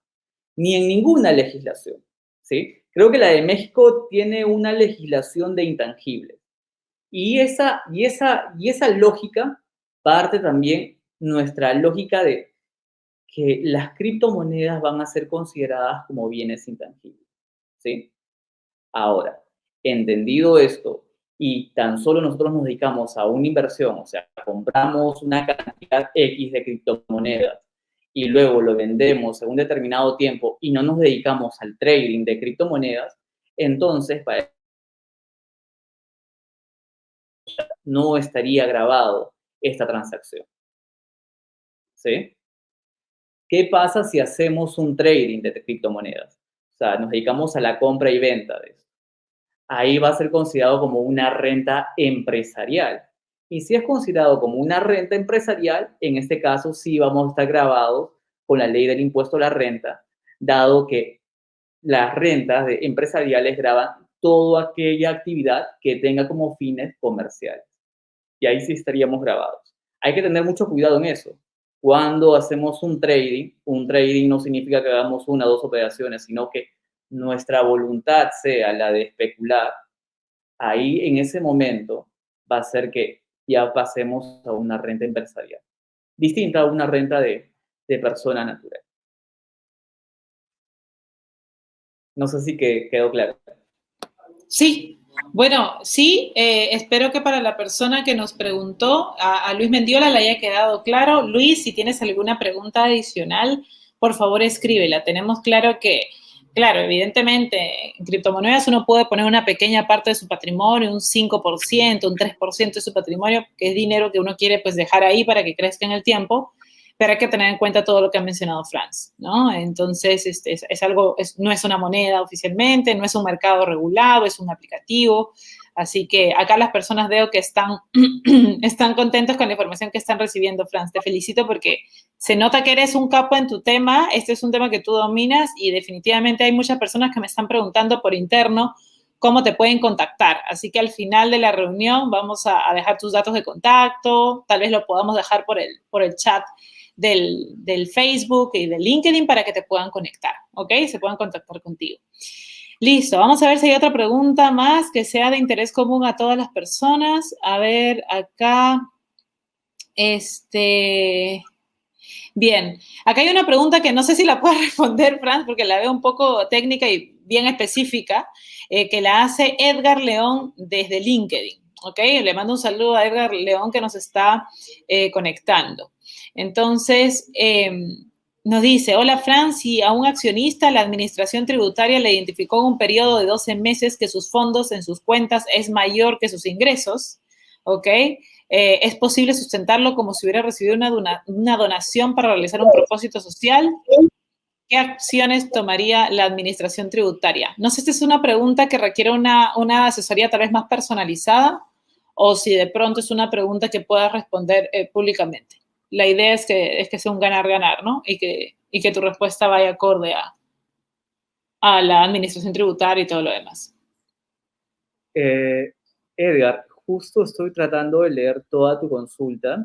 ni en ninguna legislación, ¿sí? Creo que la de México tiene una legislación de intangibles. Y esa lógica parte también nuestra lógica de que las criptomonedas van a ser consideradas como bienes intangibles, ¿sí? Ahora, entendido esto, y tan solo nosotros nos dedicamos a una inversión, o sea, compramos una cantidad X de criptomonedas y luego lo vendemos en un determinado tiempo y no nos dedicamos al trading de criptomonedas, entonces no estaría grabado esta transacción, ¿sí? ¿Qué pasa si hacemos un trading de criptomonedas? O sea, nos dedicamos a la compra y venta de eso. Ahí va a ser considerado como una renta empresarial. Y si es considerado como una renta empresarial, en este caso sí vamos a estar grabados con la ley del impuesto a la renta, dado que las rentas empresariales graban toda aquella actividad que tenga como fines comerciales. Y ahí sí estaríamos grabados. Hay que tener mucho cuidado en eso. Cuando hacemos un trading no significa que hagamos una o dos operaciones, sino que nuestra voluntad sea la de especular. Ahí en ese momento va a ser que ya pasemos a una renta empresarial, distinta a una renta de persona natural. No sé si quedó claro. Sí, bueno, sí, espero que para la persona que nos preguntó, a Luis Mendiola, le haya quedado claro. Luis, si tienes alguna pregunta adicional, por favor escríbela. Tenemos claro que, claro, evidentemente, en criptomonedas uno puede poner una pequeña parte de su patrimonio, un 5%, un 3% de su patrimonio, que es dinero que uno quiere pues dejar ahí para que crezca en el tiempo, pero hay que tener en cuenta todo lo que ha mencionado Franz, ¿no? Entonces, no es una moneda oficialmente, no es un mercado regulado, es un aplicativo. Así que acá las personas veo que están contentos con la información que están recibiendo, Franz. Te felicito porque se nota que eres un capo en tu tema. Este es un tema que tú dominas y definitivamente hay muchas personas que me están preguntando por interno cómo te pueden contactar. Así que al final de la reunión vamos a dejar tus datos de contacto, tal vez lo podamos dejar por el chat del Facebook y del LinkedIn para que te puedan conectar, ¿ok? Se puedan contactar contigo. Listo, vamos a ver si hay otra pregunta más que sea de interés común a todas las personas. A ver, acá, bien, acá hay una pregunta que no sé si la puedes responder, Franz, porque la veo un poco técnica y bien específica, que la hace Edgar León desde LinkedIn, ¿ok? Le mando un saludo a Edgar León que nos está conectando. Entonces, nos dice, hola Franz, si a un accionista la administración tributaria le identificó en un periodo de 12 meses que sus fondos en sus cuentas es mayor que sus ingresos, ¿ok? ¿Es posible sustentarlo como si hubiera recibido una donación para realizar un propósito social? ¿Qué acciones tomaría la administración tributaria? No sé si es una pregunta que requiere una asesoría tal vez más personalizada o si de pronto es una pregunta que puedas responder públicamente. La idea es que sea un ganar-ganar, ¿no? Y que tu respuesta vaya acorde a la administración tributaria y todo lo demás. Edgar, justo estoy tratando de leer toda tu consulta.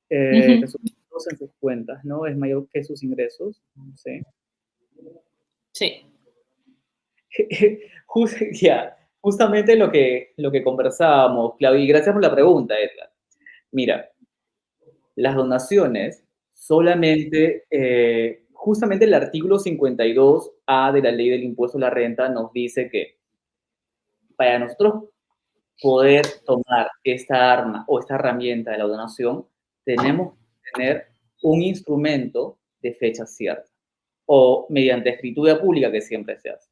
Que sus ingresos en sus cuentas, ¿no? Es mayor que sus ingresos, ¿sí? Sí. Justamente lo que conversábamos, Claudia, y gracias por la pregunta, Edgar. Mira, las donaciones solamente, justamente el artículo 52A de la ley del impuesto a la renta nos dice que para nosotros poder tomar esta arma o esta herramienta de la donación, tenemos que tener un instrumento de fecha cierta o mediante escritura pública que siempre se hace.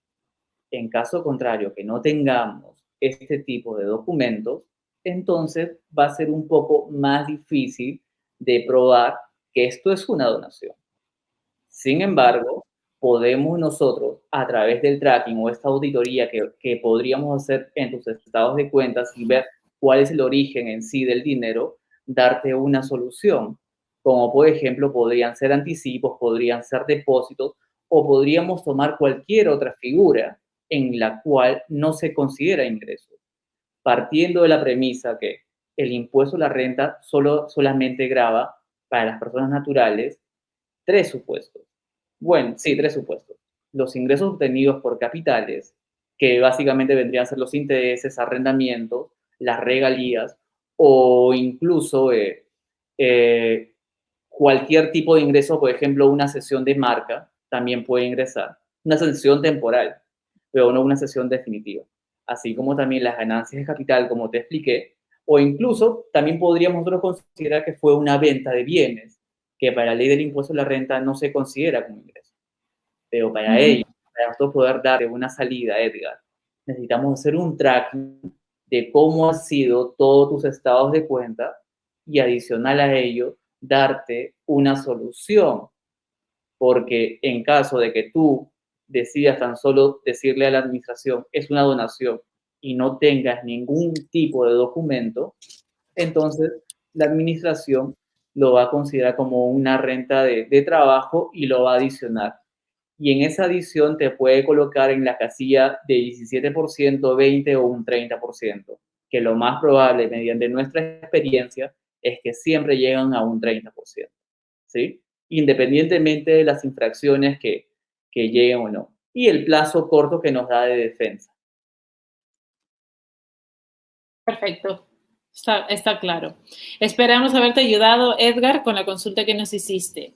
En caso contrario, que no tengamos este tipo de documentos, entonces va a ser un poco más difícil de probar que esto es una donación. Sin embargo, podemos nosotros, a través del tracking o esta auditoría que podríamos hacer en tus estados de cuentas y ver cuál es el origen en sí del dinero, darte una solución. Como por ejemplo, podrían ser anticipos, podrían ser depósitos o podríamos tomar cualquier otra figura en la cual no se considera ingreso, partiendo de la premisa que el impuesto a la renta solamente grava para las personas naturales tres supuestos. Bueno, sí, tres supuestos. Los ingresos obtenidos por capitales, que básicamente vendrían a ser los intereses, arrendamientos, las regalías o incluso cualquier tipo de ingreso, por ejemplo, una sesión de marca también puede ingresar. Una sesión temporal, pero no una sesión definitiva. Así como también las ganancias de capital, como te expliqué, o incluso también podríamos nosotros considerar que fue una venta de bienes, que para la ley del impuesto a la renta no se considera como ingreso. Pero para ello, para nosotros poder darle una salida, Edgar, necesitamos hacer un tracking de cómo han sido todos tus estados de cuenta y adicional a ello, darte una solución. Porque en caso de que tú decidas tan solo decirle a la administración es una donación y no tengas ningún tipo de documento, entonces la administración lo va a considerar como una renta de trabajo y lo va a adicionar. Y en esa adición te puede colocar en la casilla de 17%, 20% o un 30%, que lo más probable, mediante nuestra experiencia, es que siempre llegan a un 30%, ¿sí? Independientemente de las infracciones que lleguen o no. Y el plazo corto que nos da de defensa. Perfecto. Está claro. Esperamos haberte ayudado, Edgar, con la consulta que nos hiciste.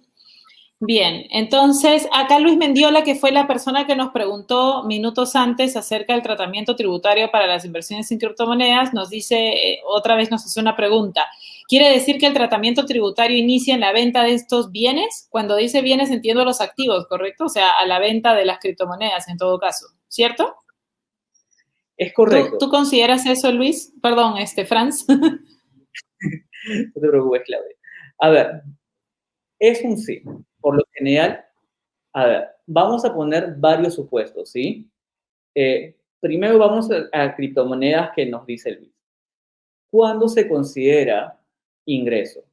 Bien, entonces acá Luis Mendiola, que fue la persona que nos preguntó minutos antes acerca del tratamiento tributario para las inversiones en criptomonedas, nos dice, otra vez nos hace una pregunta. ¿Quiere decir que el tratamiento tributario inicia en la venta de estos bienes? Cuando dice bienes entiendo los activos, ¿correcto? O sea, a la venta de las criptomonedas en todo caso, ¿cierto? Es correcto. ¿Tú consideras eso, Luis? Perdón, Franz. No te preocupes, Claudia. A ver, es un sí. Por lo general, a ver, vamos a poner varios supuestos, ¿sí? Primero vamos a criptomonedas que nos dice Luis. ¿Cuándo se considera ingreso?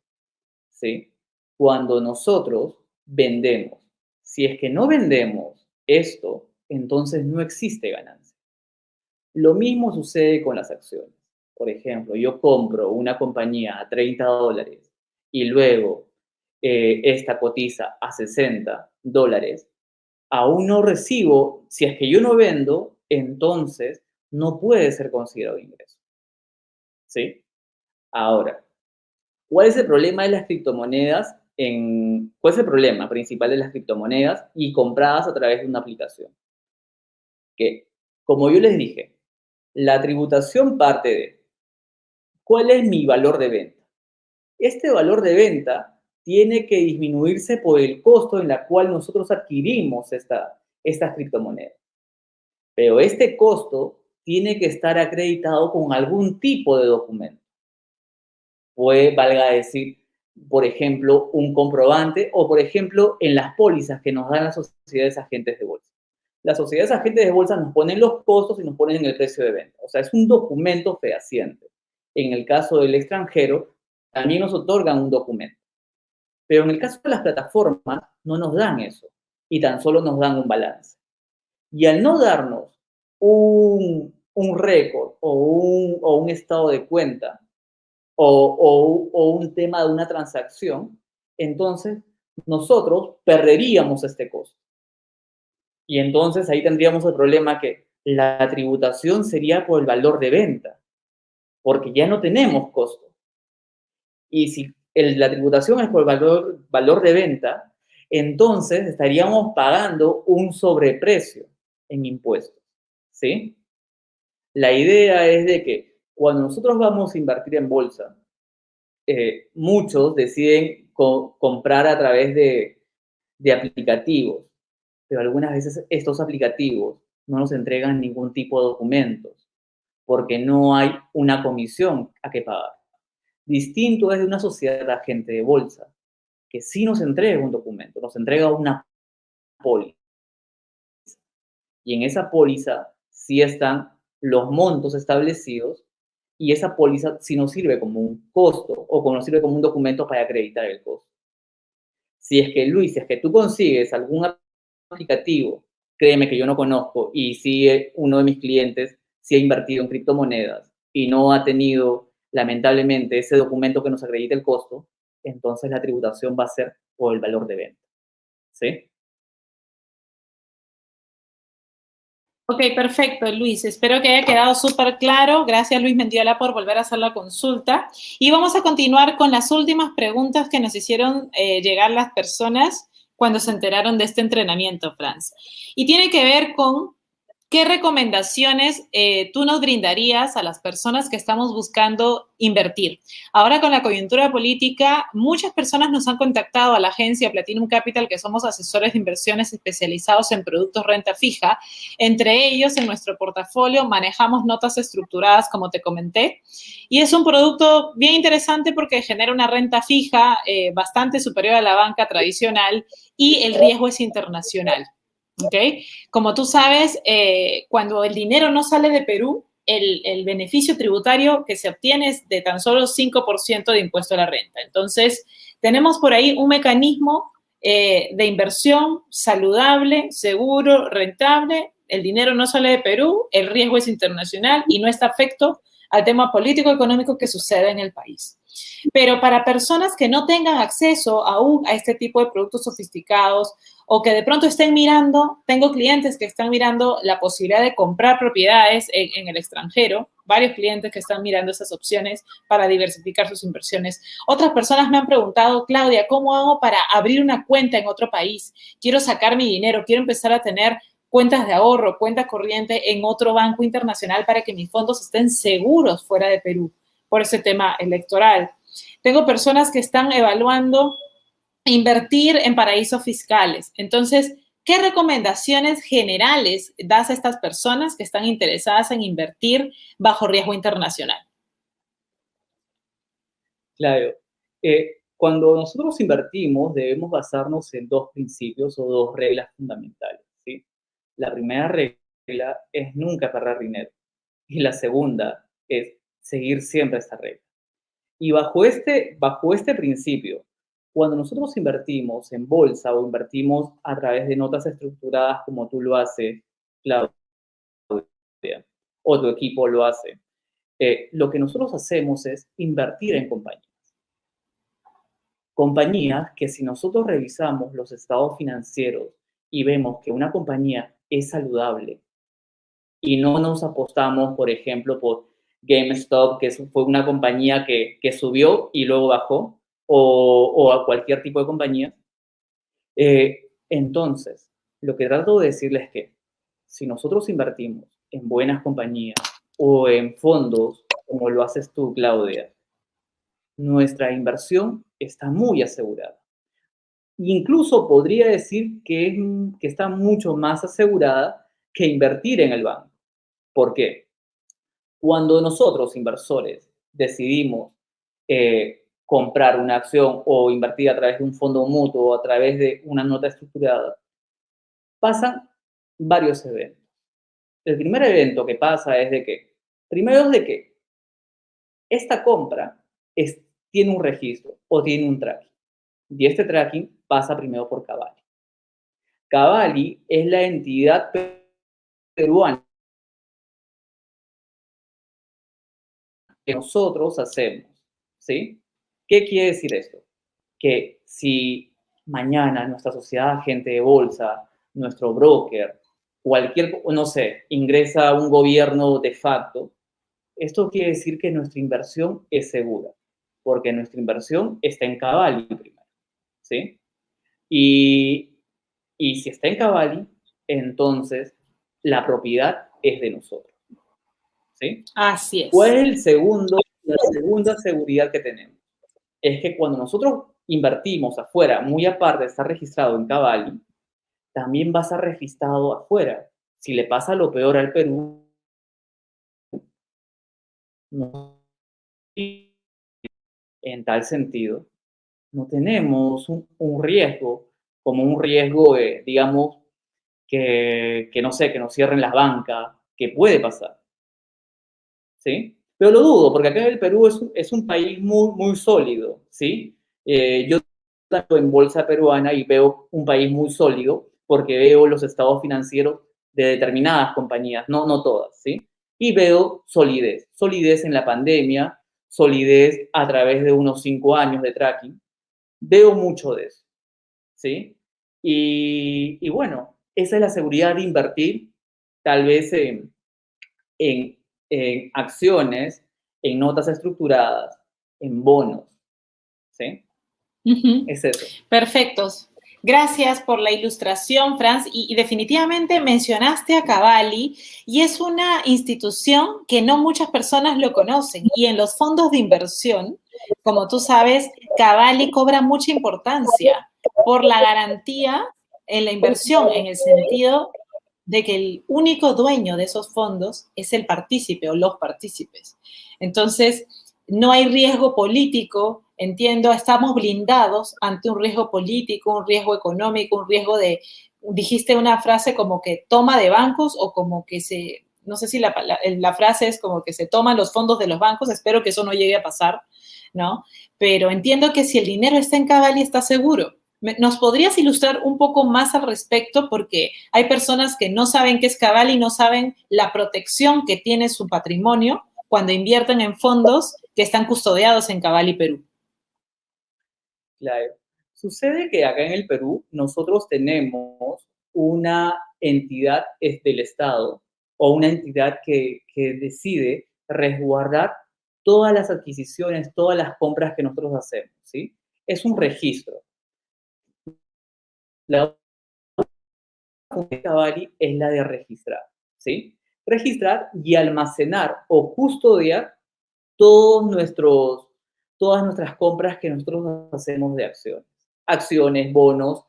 ¿Sí? Cuando nosotros vendemos. Si es que no vendemos esto, entonces no existe ganancia. Lo mismo sucede con las acciones. Por ejemplo, yo compro una compañía a $30 y luego esta cotiza a $60, aún no recibo, si es que yo no vendo, entonces no puede ser considerado ingreso. ¿Sí? Ahora, ¿cuál es el problema de las criptomonedas? ¿Cuál es el problema principal de las criptomonedas y compradas a través de una aplicación? Que, como yo les dije, la tributación parte de ¿cuál es mi valor de venta? Este valor de venta tiene que disminuirse por el costo en la cual nosotros adquirimos estas criptomonedas. Pero este costo tiene que estar acreditado con algún tipo de documento. Puede, valga decir, por ejemplo, un comprobante o, por ejemplo, en las pólizas que nos dan las sociedades agentes de bolsa. Las sociedades agentes de bolsa nos ponen los costos y nos ponen el precio de venta. O sea, es un documento fehaciente. En el caso del extranjero, también nos otorgan un documento. Pero en el caso de las plataformas, no nos dan eso y tan solo nos dan un balance. Y al no darnos un récord o un estado de cuenta o un tema de una transacción, entonces nosotros perderíamos este costo. Y entonces ahí tendríamos el problema que la tributación sería por el valor de venta, porque ya no tenemos costo. Y si la tributación es por el valor de venta, entonces estaríamos pagando un sobreprecio en impuestos, ¿sí? La idea es de que cuando nosotros vamos a invertir en bolsa, muchos deciden comprar a través de aplicativos, pero algunas veces estos aplicativos no nos entregan ningún tipo de documentos porque no hay una comisión a que pagar. Distinto es de una sociedad de agente de bolsa, que sí nos entrega un documento, nos entrega una póliza. Y en esa póliza sí están los montos establecidos y esa póliza sí nos sirve como un costo o nos sirve como un documento para acreditar el costo. Si es que, Luis, si es que tú consigues algún aplicativo, créeme que yo no conozco, y si uno de mis clientes sí ha invertido en criptomonedas y no ha tenido, lamentablemente, ese documento que nos acredite el costo, entonces la tributación va a ser por el valor de venta. ¿Sí? Ok, perfecto, Luis. Espero que haya quedado súper claro. Gracias, Luis Mendiola, por volver a hacer la consulta. Y vamos a continuar con las últimas preguntas que nos hicieron llegar las personas cuando se enteraron de este entrenamiento, Franz. Y tiene que ver con ¿qué recomendaciones tú nos brindarías a las personas que estamos buscando invertir? Ahora con la coyuntura política, muchas personas nos han contactado a la agencia Platinum Capital, que somos asesores de inversiones especializados en productos renta fija. Entre ellos, en nuestro portafolio manejamos notas estructuradas, como te comenté, y es un producto bien interesante porque genera una renta fija bastante superior a la banca tradicional y el riesgo es internacional. ¿Ok? Como tú sabes, cuando el dinero no sale de Perú, el beneficio tributario que se obtiene es de tan solo 5% de impuesto a la renta. Entonces, tenemos por ahí un mecanismo de inversión saludable, seguro, rentable. El dinero no sale de Perú, el riesgo es internacional y no está afecto al tema político-económico que sucede en el país. Pero para personas que no tengan acceso aún a este tipo de productos sofisticados o que de pronto estén mirando, tengo clientes que están mirando la posibilidad de comprar propiedades en el extranjero, varios clientes que están mirando esas opciones para diversificar sus inversiones. Otras personas me han preguntado, Claudia, ¿cómo hago para abrir una cuenta en otro país? Quiero sacar mi dinero, quiero empezar a tener cuentas de ahorro, cuenta corriente en otro banco internacional para que mis fondos estén seguros fuera de Perú por ese tema electoral. Tengo personas que están evaluando invertir en paraísos fiscales. Entonces, ¿qué recomendaciones generales das a estas personas que están interesadas en invertir bajo riesgo internacional? Claro. Cuando nosotros invertimos, debemos basarnos en dos principios o dos reglas fundamentales, ¿sí? La primera regla es nunca perder dinero y la segunda es seguir siempre esta regla. Y bajo este principio, cuando nosotros invertimos en bolsa o invertimos a través de notas estructuradas como tú lo haces, Claudia, o tu equipo lo hace. Lo que nosotros hacemos es invertir en compañías. Compañías que si nosotros revisamos los estados financieros y vemos que una compañía es saludable y no nos apostamos, por ejemplo, por GameStop, que fue una compañía que subió y luego bajó, o a cualquier tipo de compañía, entonces, lo que trato de decirles es que si nosotros invertimos en buenas compañías o en fondos, como lo haces tú, Claudia, nuestra inversión está muy asegurada. Incluso podría decir que está mucho más asegurada que invertir en el banco. ¿Por qué? Cuando nosotros, inversores, decidimos comprar una acción o invertir a través de un fondo mutuo o a través de una nota estructurada, pasan varios eventos. El primer evento que pasa es de que, primero es de que esta compra tiene un registro o tiene un tracking. Y este tracking pasa primero por Cavalli. Cavalli es la entidad peruana que nosotros hacemos, ¿sí? ¿Qué quiere decir esto? Que si mañana nuestra sociedad, agente de bolsa, nuestro broker, cualquier, no sé, ingresa a un gobierno de facto, esto quiere decir que nuestra inversión es segura, porque nuestra inversión está en Cavalli primero, ¿sí? Y si está en Cavalli, entonces la propiedad es de nosotros, ¿sí? Así ¿Cuál es. es la segunda seguridad que tenemos? Es que cuando nosotros invertimos afuera, muy aparte de estar registrado en Cavalli, también va a estar registrado afuera. Si le pasa lo peor al Perú, no, en tal sentido, no tenemos un riesgo, como un riesgo, digamos, que no sé, que nos cierren las bancas, que puede pasar, ¿sí? Pero lo dudo, porque acá el Perú es un país muy, muy sólido, ¿sí? Yo estoy en bolsa peruana y veo un país muy sólido porque veo los estados financieros de determinadas compañías, no todas, ¿sí? Y veo solidez, solidez en la pandemia, solidez a través de unos 5 años de tracking. Veo mucho de eso, ¿sí? Y bueno, esa es la seguridad de invertir, tal vez en, en acciones, en notas estructuradas, en bonos, ¿sí? Es eso. Perfectos. Gracias por la ilustración, Franz. Y definitivamente mencionaste a Cavalli y es una institución que no muchas personas lo conocen. Y en los fondos de inversión, como tú sabes, Cavalli cobra mucha importancia por la garantía en la inversión, en el sentido de que el único dueño de esos fondos es el partícipe o los partícipes. Entonces, no hay riesgo político, entiendo, estamos blindados ante un riesgo político, un riesgo económico, un riesgo de, dijiste una frase como que toma de bancos o como que se, no sé si la frase es como que se toman los fondos de los bancos, espero que eso no llegue a pasar, ¿no? Pero entiendo que si el dinero está en Cavalli, está seguro. ¿Nos podrías ilustrar un poco más al respecto? Porque hay personas que no saben qué es Cavalli, no saben la protección que tiene su patrimonio cuando invierten en fondos que están custodiados en Cavalli, Perú. Claro. Sucede que acá en el Perú nosotros tenemos una entidad del Estado o una entidad que decide resguardar todas las adquisiciones, todas las compras que nosotros hacemos, ¿sí? Es un registro. La función de Cavalli es la de registrar, ¿sí? Registrar y almacenar o custodiar todas nuestras compras que nosotros hacemos de acciones. Acciones, bonos,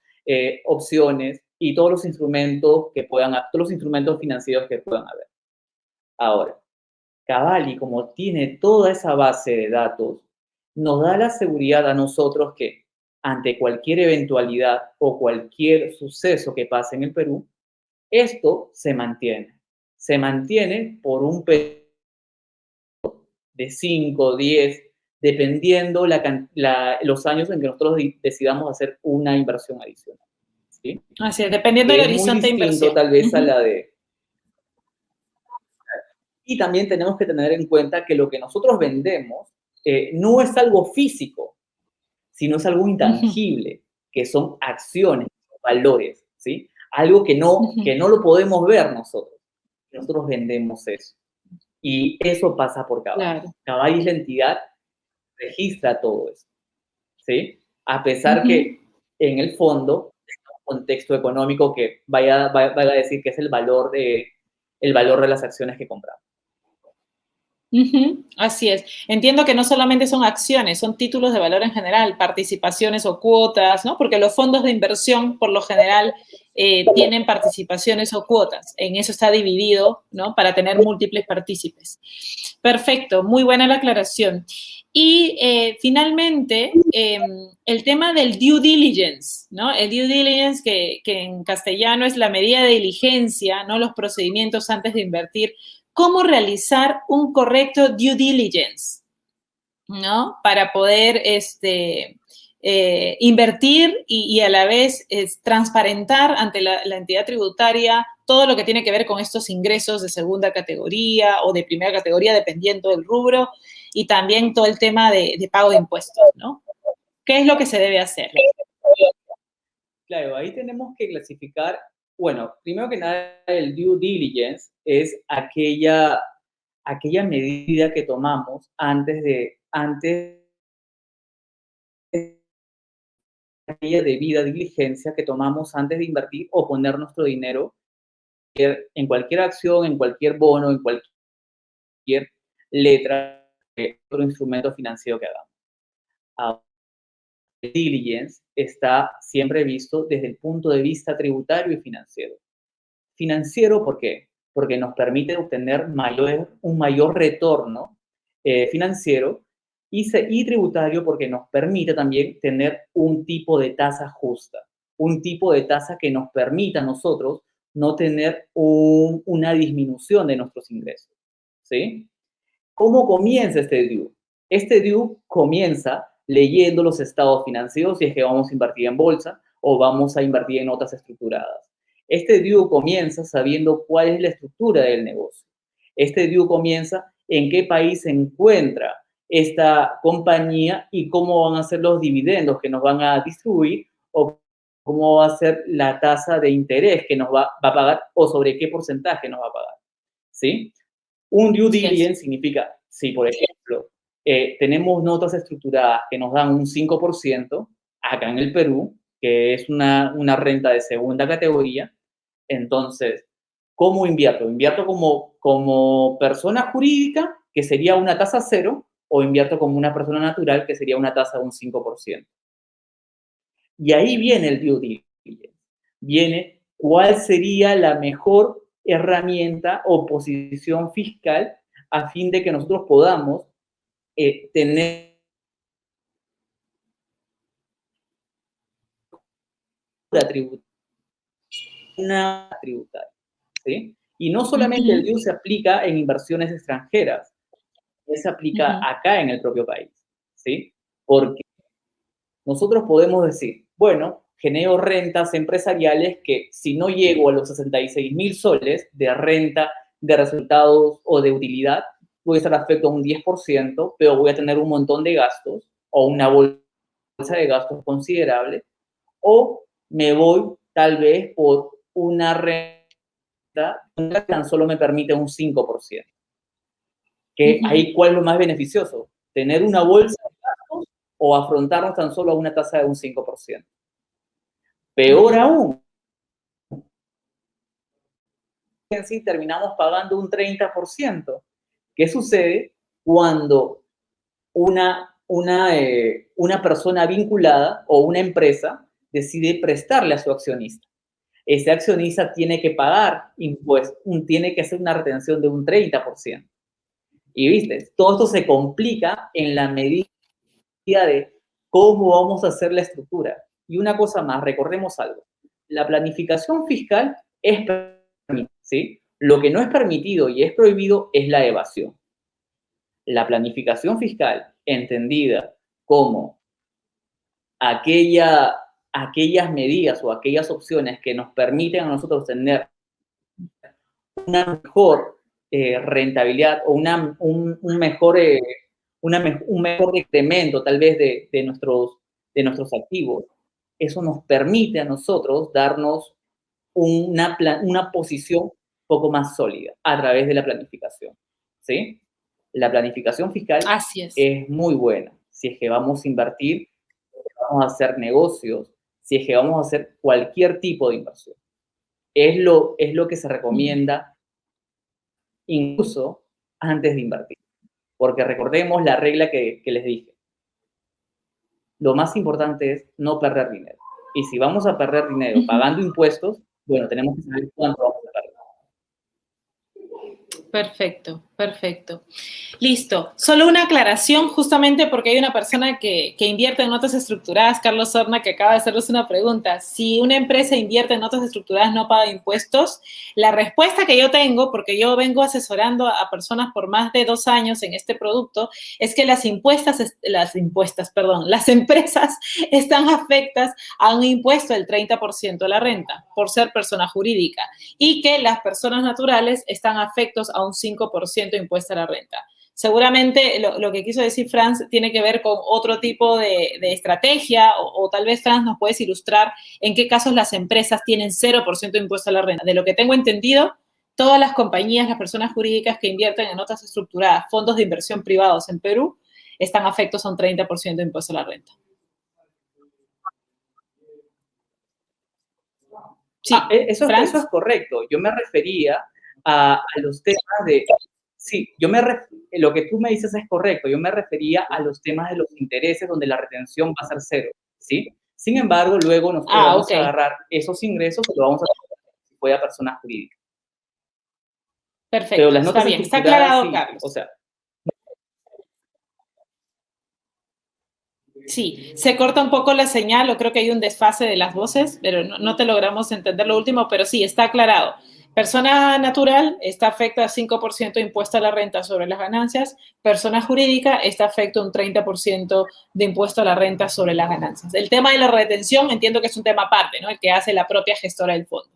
opciones y todos los instrumentos todos los instrumentos financieros que puedan haber. Ahora, Cavalli, como tiene toda esa base de datos, nos da la seguridad a nosotros que ante cualquier eventualidad o cualquier suceso que pase en el Perú, esto se mantiene. Se mantiene por un periodo de 5, 10, dependiendo los años en que nosotros decidamos hacer una inversión adicional, ¿sí? Así es, dependiendo Que del es muy horizonte de distinto inversión. tal vez a la de... Y también tenemos que tener en cuenta que lo que nosotros vendemos no es algo físico, sino es algo intangible, que son acciones, valores, ¿sí? Algo que no lo podemos ver nosotros. Nosotros vendemos eso. Y eso pasa por Kavai. Claro. Kavai es la entidad que registra todo eso, ¿sí? A pesar que en el fondo es un contexto económico que vaya a decir que es el valor de las acciones que compramos. Así es. Entiendo que no solamente son acciones, son títulos de valor en general, participaciones o cuotas, ¿no? Porque los fondos de inversión, por lo general, tienen participaciones o cuotas. En eso está dividido, ¿no? Para tener múltiples partícipes. Perfecto, muy buena la aclaración. Y finalmente, el tema del due diligence, ¿no? El due diligence, que en castellano es la medida de diligencia, ¿no? Los procedimientos antes de invertir. ¿Cómo realizar un correcto due diligence, ¿no? Para poder invertir y a la vez transparentar ante la entidad tributaria todo lo que tiene que ver con estos ingresos de segunda categoría o de primera categoría, dependiendo del rubro, y también todo el tema de pago de impuestos, ¿no? ¿Qué es lo que se debe hacer? Claro, ahí tenemos que clasificar, bueno, primero que nada, el due diligence es aquella medida que tomamos aquella debida diligencia que tomamos antes de invertir o poner nuestro dinero en cualquier acción, en cualquier bono, en cualquier letra, otro instrumento financiero que hagamos. Ahora, el diligence está siempre visto desde el punto de vista tributario y financiero. Financiero, ¿por qué? Porque nos permite obtener un mayor retorno financiero y tributario porque nos permite también tener un tipo de tasa justa, un tipo de tasa que nos permita a nosotros no tener una disminución de nuestros ingresos, ¿sí? ¿Cómo comienza este due? Este due comienza leyendo los estados financieros si es que vamos a invertir en bolsa o vamos a invertir en notas estructuradas. Este due comienza sabiendo cuál es la estructura del negocio. Este due comienza en qué país se encuentra esta compañía y cómo van a ser los dividendos que nos van a distribuir o cómo va a ser la tasa de interés que nos va a pagar o sobre qué porcentaje nos va a pagar, ¿sí? Un due diligence significa, si por ejemplo tenemos notas estructuradas que nos dan un 5% acá en el Perú, que es una renta de segunda categoría, entonces, ¿cómo invierto? ¿Invierto como persona jurídica, que sería una tasa cero, o invierto como una persona natural, que sería una tasa de un 5%? Y ahí viene el due diligence. Viene cuál sería la mejor herramienta o posición fiscal a fin de que nosotros podamos tener una tributaria, ¿sí? Y no solamente el DIU se aplica en inversiones extranjeras, se aplica acá en el propio país, ¿sí? Porque nosotros podemos decir, bueno, genero rentas empresariales que si no llego a los 66.000 soles de renta, de resultados o de utilidad, voy a estar afecto a un 10%, pero voy a tener un montón de gastos o una bolsa de gastos considerable, o me voy tal vez por una renta que tan solo me permite un 5%. Que ahí, ¿cuál es lo más beneficioso? ¿Tener una bolsa de gastos o afrontarnos tan solo a una tasa de un 5%? Peor aún, en sí terminamos pagando un 30%. ¿Qué sucede cuando una persona vinculada o una empresa decide prestarle a su accionista? Ese accionista tiene que pagar impuestos, tiene que hacer una retención de un 30%. Y viste, todo esto se complica en la medida de cómo vamos a hacer la estructura. Y una cosa más, recordemos algo. La planificación fiscal es permitida, ¿sí? Lo que no es permitido y es prohibido es la evasión. La planificación fiscal, entendida como aquellas medidas o aquellas opciones que nos permiten a nosotros tener una mejor rentabilidad o un mejor incremento tal vez de nuestros activos, eso nos permite a nosotros darnos una posición un poco más sólida a través de la planificación, ¿sí? La planificación fiscal Así es. es muy buena. Si es que vamos a invertir, si es que vamos a hacer negocios, si es que vamos a hacer cualquier tipo de inversión. Es lo que se recomienda incluso antes de invertir. Porque recordemos la regla que les dije. Lo más importante es no perder dinero. Y si vamos a perder dinero pagando impuestos, bueno, tenemos que saber cuánto vamos a perder. Perfecto, perfecto. Listo. Solo una aclaración, justamente porque hay una persona que invierte en notas estructuradas, Carlos Horna, que acaba de hacerles una pregunta. Si una empresa invierte en notas estructuradas, ¿no paga impuestos? La respuesta que yo tengo, porque yo vengo asesorando a personas por más de 2 años en este producto, es que las empresas están afectas a un impuesto del 30% de la renta, por ser persona jurídica, y que las personas naturales están afectos a un 5% de impuesto a la renta. Seguramente lo que quiso decir Franz tiene que ver con otro tipo de estrategia o tal vez, Franz, nos puedes ilustrar en qué casos las empresas tienen 0% de impuesto a la renta. De lo que tengo entendido, todas las compañías, las personas jurídicas que invierten en notas estructuradas, fondos de inversión privados en Perú, están afectos a un 30% de impuesto a la renta. Sí, eso es correcto. Yo me refería a los temas de... Sí, lo que tú me dices es correcto. Yo me refería a los temas de los intereses donde la retención va a ser 0, ¿sí? Sin embargo, luego nosotros vamos a agarrar esos ingresos y lo vamos a hacer si fuera persona jurídica. Perfecto, pero las notas está bien, está aclarado, sí, Carlos. O sea, sí, se corta un poco la señal, o creo que hay un desfase de las voces, pero no te logramos entender lo último, pero sí, está aclarado. Persona natural está afecta a 5% de impuesto a la renta sobre las ganancias. Persona jurídica está afecta a un 30% de impuesto a la renta sobre las ganancias. El tema de la retención entiendo que es un tema aparte, ¿no? El que hace la propia gestora del fondo.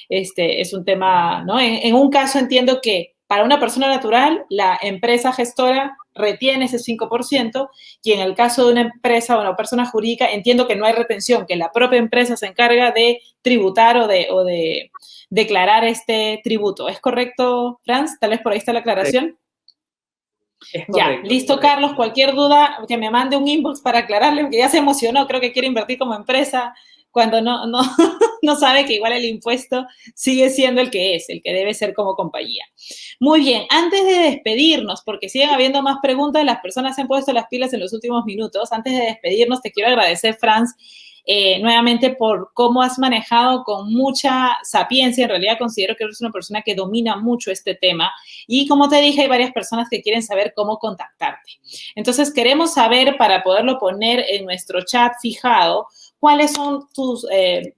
Es un tema, ¿no? En un caso entiendo que para una persona natural, la empresa gestora retiene ese 5%, y en el caso de una empresa o una persona jurídica, entiendo que no hay retención, que la propia empresa se encarga de tributar o de declarar este tributo. ¿Es correcto, Franz? Tal vez por ahí está la aclaración. Es correcto, ya, listo, Carlos. Cualquier duda, que me mande un inbox para aclararle, porque ya se emocionó, creo que quiere invertir como empresa, cuando no sabe que igual el impuesto sigue siendo el que debe ser como compañía. Muy bien, antes de despedirnos, porque siguen habiendo más preguntas, las personas se han puesto las pilas en los últimos minutos. Antes de despedirnos, te quiero agradecer, Franz, nuevamente por cómo has manejado con mucha sapiencia. En realidad considero que eres una persona que domina mucho este tema y, como te dije, hay varias personas que quieren saber cómo contactarte. Entonces, queremos saber, para poderlo poner en nuestro chat fijado, cuáles son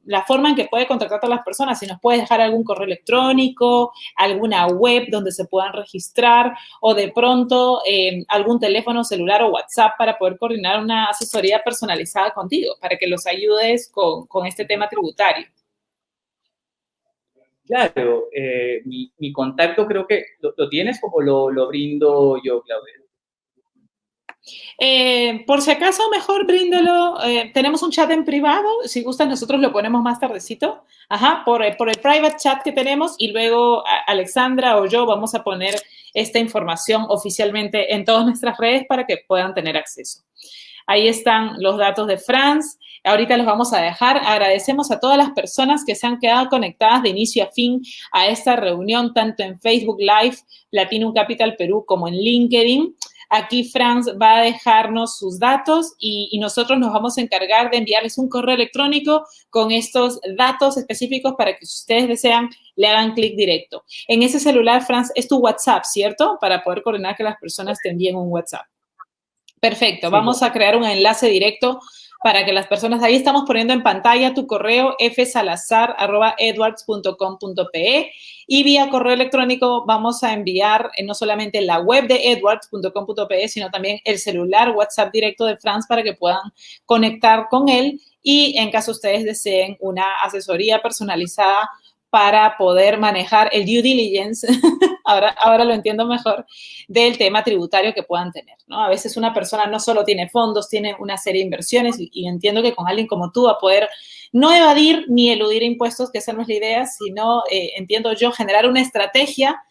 la forma en que puede contactarte a las personas. Si nos puedes dejar algún correo electrónico, alguna web donde se puedan registrar, o de pronto algún teléfono celular o WhatsApp para poder coordinar una asesoría personalizada contigo, para que los ayudes con este tema tributario. Claro, mi contacto creo que lo tienes, o lo brindo yo, Claudia. Por si acaso, mejor bríndalo. Tenemos un chat en privado. Si gustan, nosotros lo ponemos más tardecito. Ajá, por el private chat que tenemos, y luego Alexandra o yo vamos a poner esta información oficialmente en todas nuestras redes para que puedan tener acceso. Ahí están los datos de Franz. Ahorita los vamos a dejar. Agradecemos a todas las personas que se han quedado conectadas de inicio a fin a esta reunión, tanto en Facebook Live, Platinum Capital Perú, como en LinkedIn. Aquí Franz va a dejarnos sus datos y nosotros nos vamos a encargar de enviarles un correo electrónico con estos datos específicos para que, si ustedes desean, le hagan clic directo. En ese celular, Franz, es tu WhatsApp, ¿cierto? Para poder coordinar que las personas te envíen un WhatsApp. Perfecto. Sí, vamos a crear un enlace directo para que las personas, ahí estamos poniendo en pantalla tu correo, fsalazar@edwards.com.pe, y vía correo electrónico vamos a enviar no solamente la web de edwards.com.pe, sino también el celular WhatsApp directo de Franz para que puedan conectar con él, y en caso ustedes deseen una asesoría personalizada para poder manejar el due diligence, ahora lo entiendo mejor, del tema tributario que puedan tener, ¿no? A veces una persona no solo tiene fondos, tiene una serie de inversiones y entiendo que con alguien como tú va a poder no evadir ni eludir impuestos, que esa no es la idea, sino, entiendo yo, generar una estrategia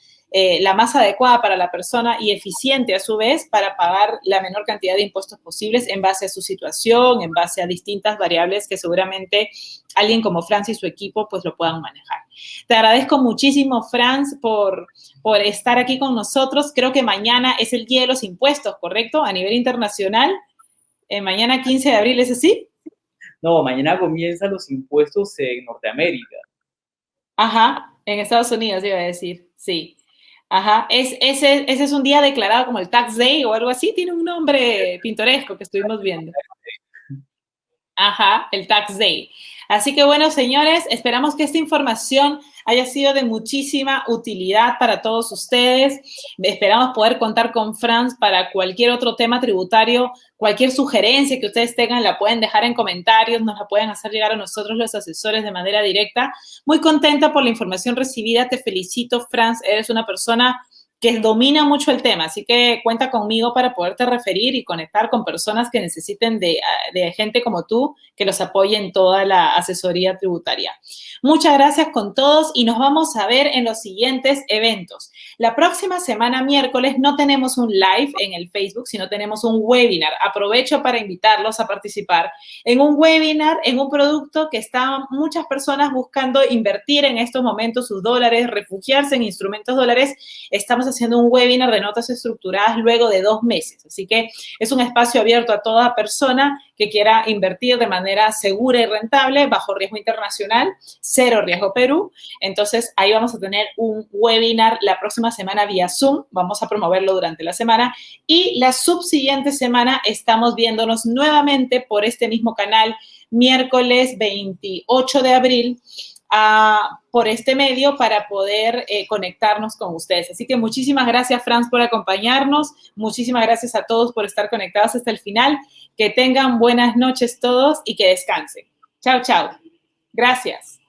la más adecuada para la persona y eficiente a su vez para pagar la menor cantidad de impuestos posibles en base a su situación, en base a distintas variables que seguramente alguien como Franz y su equipo pues lo puedan manejar. Te agradezco muchísimo, Franz, por estar aquí con nosotros. Creo que mañana es el Día de los Impuestos, ¿correcto? A nivel internacional. Mañana 15 de abril, ¿es así? No, mañana comienzan los impuestos en Norteamérica. Ajá, en Estados Unidos iba a decir, sí. Ajá, ese es un día declarado como el Tax Day o algo así, tiene un nombre pintoresco que estuvimos viendo. Ajá, el Tax Day. Así que bueno, señores, esperamos que esta información haya sido de muchísima utilidad para todos ustedes. Esperamos poder contar con Franz para cualquier otro tema tributario, cualquier sugerencia que ustedes tengan, la pueden dejar en comentarios, nos la pueden hacer llegar a nosotros los asesores de manera directa. Muy contenta por la información recibida, te felicito, Franz, eres una persona que domina mucho el tema, así que cuenta conmigo para poderte referir y conectar con personas que necesiten de gente como tú que los apoye en toda la asesoría tributaria. Muchas gracias con todos y nos vamos a ver en los siguientes eventos. La próxima semana, miércoles, no tenemos un live en el Facebook, sino tenemos un webinar. Aprovecho para invitarlos a participar en un webinar, en un producto que están muchas personas buscando invertir en estos momentos sus dólares, refugiarse en instrumentos dólares. Estamos haciendo un webinar de notas estructuradas luego de 2 meses. Así que es un espacio abierto a toda persona que quiera invertir de manera segura y rentable, bajo riesgo internacional, cero riesgo Perú. Entonces, ahí vamos a tener un webinar la próxima semana vía Zoom. Vamos a promoverlo durante la semana. Y la subsiguiente semana estamos viéndonos nuevamente por este mismo canal, miércoles 28 de abril, por este medio para poder conectarnos con ustedes. Así que muchísimas gracias, Franz, por acompañarnos. Muchísimas gracias a todos por estar conectados hasta el final. Que tengan buenas noches todos y que descansen. Chao, chao. Gracias.